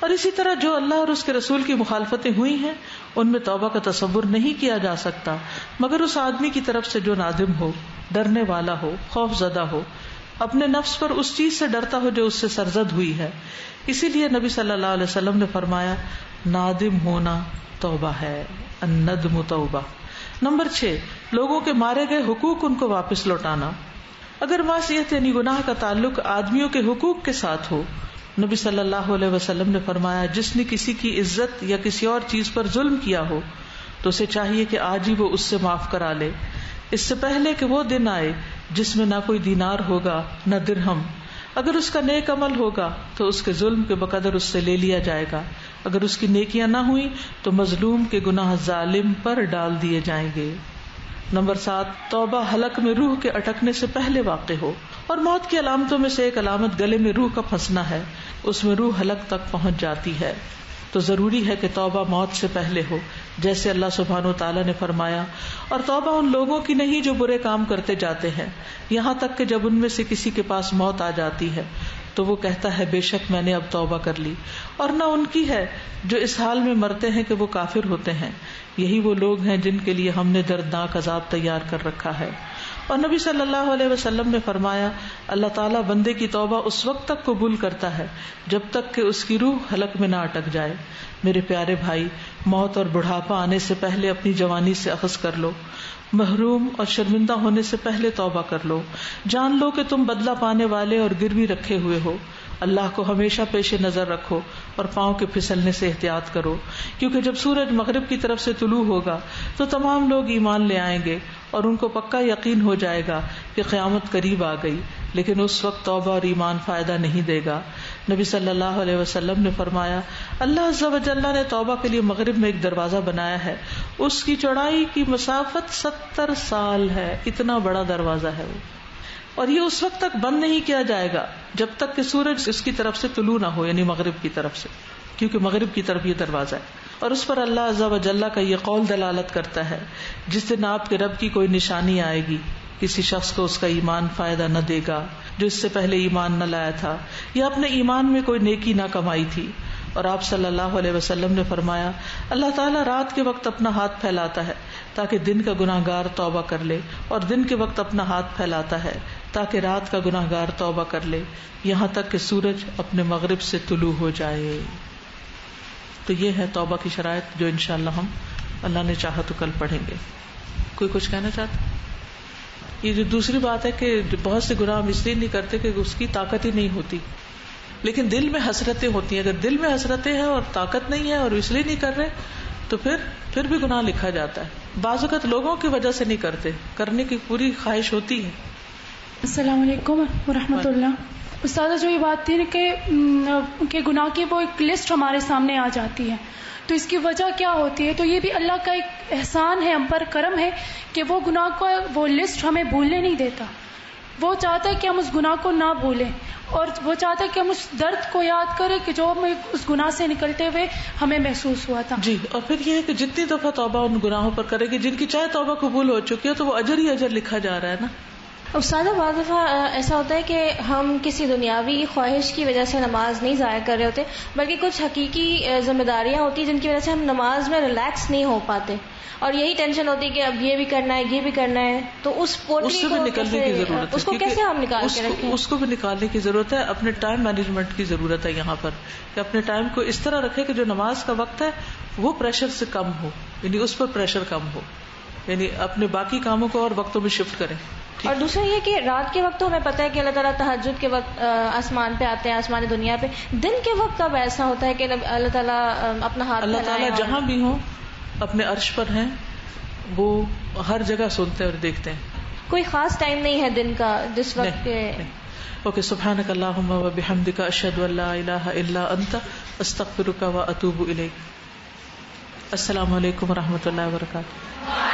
اور اسی طرح جو اللہ اور اس کے رسول کی مخالفتیں ہوئی ہیں ان میں توبہ کا تصور نہیں کیا جا سکتا مگر اس آدمی کی طرف سے جو نادم ہو، ڈرنے والا ہو، خوف زدہ ہو، اپنے نفس پر اس چیز سے ڈرتا ہو جو اس سے سرزد ہوئی ہے. اسی لیے نبی صلی اللہ علیہ وسلم نے فرمایا نادم ہونا توبہ ہے، الندم توبہ. نمبر 6، لوگوں کے مارے گئے حقوق ان کو واپس لوٹانا. اگر معصیت یعنی گناہ کا تعلق آدمیوں کے حقوق کے ساتھ ہو، نبی صلی اللہ علیہ وسلم نے فرمایا جس نے کسی کی عزت یا کسی اور چیز پر ظلم کیا ہو تو اسے چاہیے کہ آج ہی وہ اس سے معاف کرا لے، اس سے پہلے کہ وہ دن آئے جس میں نہ کوئی دینار ہوگا نہ درہم. اگر اس کا نیک عمل ہوگا تو اس کے ظلم کے بقدر اس سے لے لیا جائے گا، اگر اس کی نیکیاں نہ ہوئی تو مظلوم کے گناہ ظالم پر ڈال دیے جائیں گے. نمبر 7، توبہ حلق میں روح کے اٹکنے سے پہلے واقع ہو. اور موت کی علامتوں میں سے ایک علامت گلے میں روح کا پھنسنا ہے، اس میں روح حلق تک پہنچ جاتی ہے. تو ضروری ہے کہ توبہ موت سے پہلے ہو، جیسے اللہ سبحانہ و تعالیٰ نے فرمایا، اور توبہ ان لوگوں کی نہیں جو برے کام کرتے جاتے ہیں، یہاں تک کہ جب ان میں سے کسی کے پاس موت آ جاتی ہے تو وہ کہتا ہے بے شک میں نے اب توبہ کر لی. اور نہ ان کی ہے جو اس حال میں مرتے ہیں کہ وہ کافر ہوتے ہیں، یہی وہ لوگ ہیں جن کے لیے ہم نے دردناک عذاب تیار کر رکھا ہے. اور نبی صلی اللہ علیہ وسلم نے فرمایا اللہ تعالیٰ بندے کی توبہ اس وقت تک قبول کرتا ہے جب تک کہ اس کی روح حلق میں نہ اٹک جائے. میرے پیارے بھائی، موت اور بڑھاپا آنے سے پہلے اپنی جوانی سے اخذ کر لو. محروم اور شرمندہ ہونے سے پہلے توبہ کر لو. جان لو کہ تم بدلہ پانے والے اور گروی رکھے ہوئے ہو. اللہ کو ہمیشہ پیش نظر رکھو اور پاؤں کے پھسلنے سے احتیاط کرو، کیونکہ جب سورج مغرب کی طرف سے طلوع ہوگا تو تمام لوگ ایمان لے آئیں گے اور ان کو پکا یقین ہو جائے گا کہ قیامت قریب آ گئی، لیکن اس وقت توبہ اور ایمان فائدہ نہیں دے گا. نبی صلی اللہ علیہ وسلم نے فرمایا اللہ عز و جل نے توبہ کے لیے مغرب میں ایک دروازہ بنایا ہے، اس کی چوڑائی کی مسافت 70 سال ہے. اتنا بڑا دروازہ ہے وہ، اور یہ اس وقت تک بند نہیں کیا جائے گا جب تک کہ سورج اس کی طرف سے طلوع نہ ہو، یعنی مغرب کی طرف سے، کیونکہ مغرب کی طرف یہ دروازہ ہے. اور اس پر اللہ عز و جل کا یہ قول دلالت کرتا ہے جس دن آپ کے رب کی کوئی نشانی آئے گی کسی شخص کو اس کا ایمان فائدہ نہ دے گا جو اس سے پہلے ایمان نہ لایا تھا یا اپنے ایمان میں کوئی نیکی نہ کمائی تھی. اور آپ صلی اللہ علیہ وسلم نے فرمایا اللہ تعالیٰ رات کے وقت اپنا ہاتھ پھیلاتا ہے تاکہ دن کا گناہ گار توبہ کر لے، اور دن کے وقت اپنا ہاتھ پھیلاتا ہے تاکہ رات کا گناہ گار توبہ کر لے، یہاں تک کہ سورج اپنے مغرب سے طلوع ہو جائے. تو یہ ہے توبہ کی شرائط جو انشاءاللہ ہم اللہ نے چاہا تو کل پڑھیں گے. کوئی کچھ کہنا چاہتا؟ یہ جو دوسری بات ہے کہ بہت سے گناہ ہم اس لیے نہیں کرتے کہ اس کی طاقت ہی نہیں ہوتی، لیکن دل میں حسرتیں ہوتی ہیں. اگر دل میں حسرتیں ہیں اور طاقت نہیں ہے اور اس لیے نہیں کر رہے تو پھر بھی گناہ لکھا جاتا ہے. بعض اوقات لوگوں کی وجہ سے نہیں کرتے، کرنے کی پوری خواہش ہوتی ہے. السلام علیکم ورحمۃ اللہ. استاذہ جو یہ بات تھی کہ گناہ کی وہ ایک لسٹ ہمارے سامنے آ جاتی ہے، تو اس کی وجہ کیا ہوتی ہے؟ تو یہ بھی اللہ کا ایک احسان ہے، ہم پر کرم ہے کہ وہ گناہ کو وہ لسٹ ہمیں بھولنے نہیں دیتا. وہ چاہتا ہے کہ ہم اس گناہ کو نہ بھولیں، اور وہ چاہتا ہے کہ ہم اس درد کو یاد کریں کہ جو ہمیں اس گناہ سے نکلتے ہوئے ہمیں محسوس ہوا تھا. جی، اور پھر یہ ہے کہ جتنی دفعہ توبہ ان گناہوں پر کرے گی جن کی چاہے توبہ قبول ہو چکی ہے تو وہ اجر ہی اجر لکھا جا رہا ہے نا. استاد بعض دفعہ ایسا ہوتا ہے کہ ہم کسی دنیاوی خواہش کی وجہ سے نماز نہیں ضائع کر رہے ہوتے، بلکہ کچھ حقیقی ذمہ داریاں ہوتی ہیں جن کی وجہ سے ہم نماز میں ریلیکس نہیں ہو پاتے، اور یہی ٹینشن ہوتی ہے کہ اب یہ بھی کرنا ہے، یہ بھی کرنا ہے. تو اس پوٹلی کو نکلنے کی ضرورت ہے، اس کو کیسے ہم نکال کے رکھیں؟ اس کو بھی نکالنے کی ضرورت ہے. اپنے ٹائم مینجمنٹ کی ضرورت ہے یہاں پر، کہ اپنے ٹائم کو اس طرح رکھے کہ جو نماز کا وقت ہے وہ پریشر سے کم ہو، یعنی اس پر پریشر کم ہو، یعنی اپنے باقی کاموں کو اور وقتوں میں شفٹ کریں. اور دوسرا یہ کہ رات کے وقت تو ہمیں پتہ ہے کہ اللہ تعالیٰ تہجد کے وقت آسمان پہ آتے ہیں، آسمان دنیا پہ. دن کے وقت کب ایسا ہوتا ہے کہ اللہ تعالیٰ اپنا ہاتھ اللہ تعالیٰ جہاں بھی ہوں اپنے عرش پر ہیں، وہ ہر جگہ سنتے اور دیکھتے ہیں. کوئی خاص ٹائم نہیں ہے دن کا جس وقت کے اوکے. سبحانک اللہم و بحمدک اشہد ان لا الہ الا انت استغفرک و اتوب الیک. السلام علیکم و رحمۃ اللہ وبرکاتہ.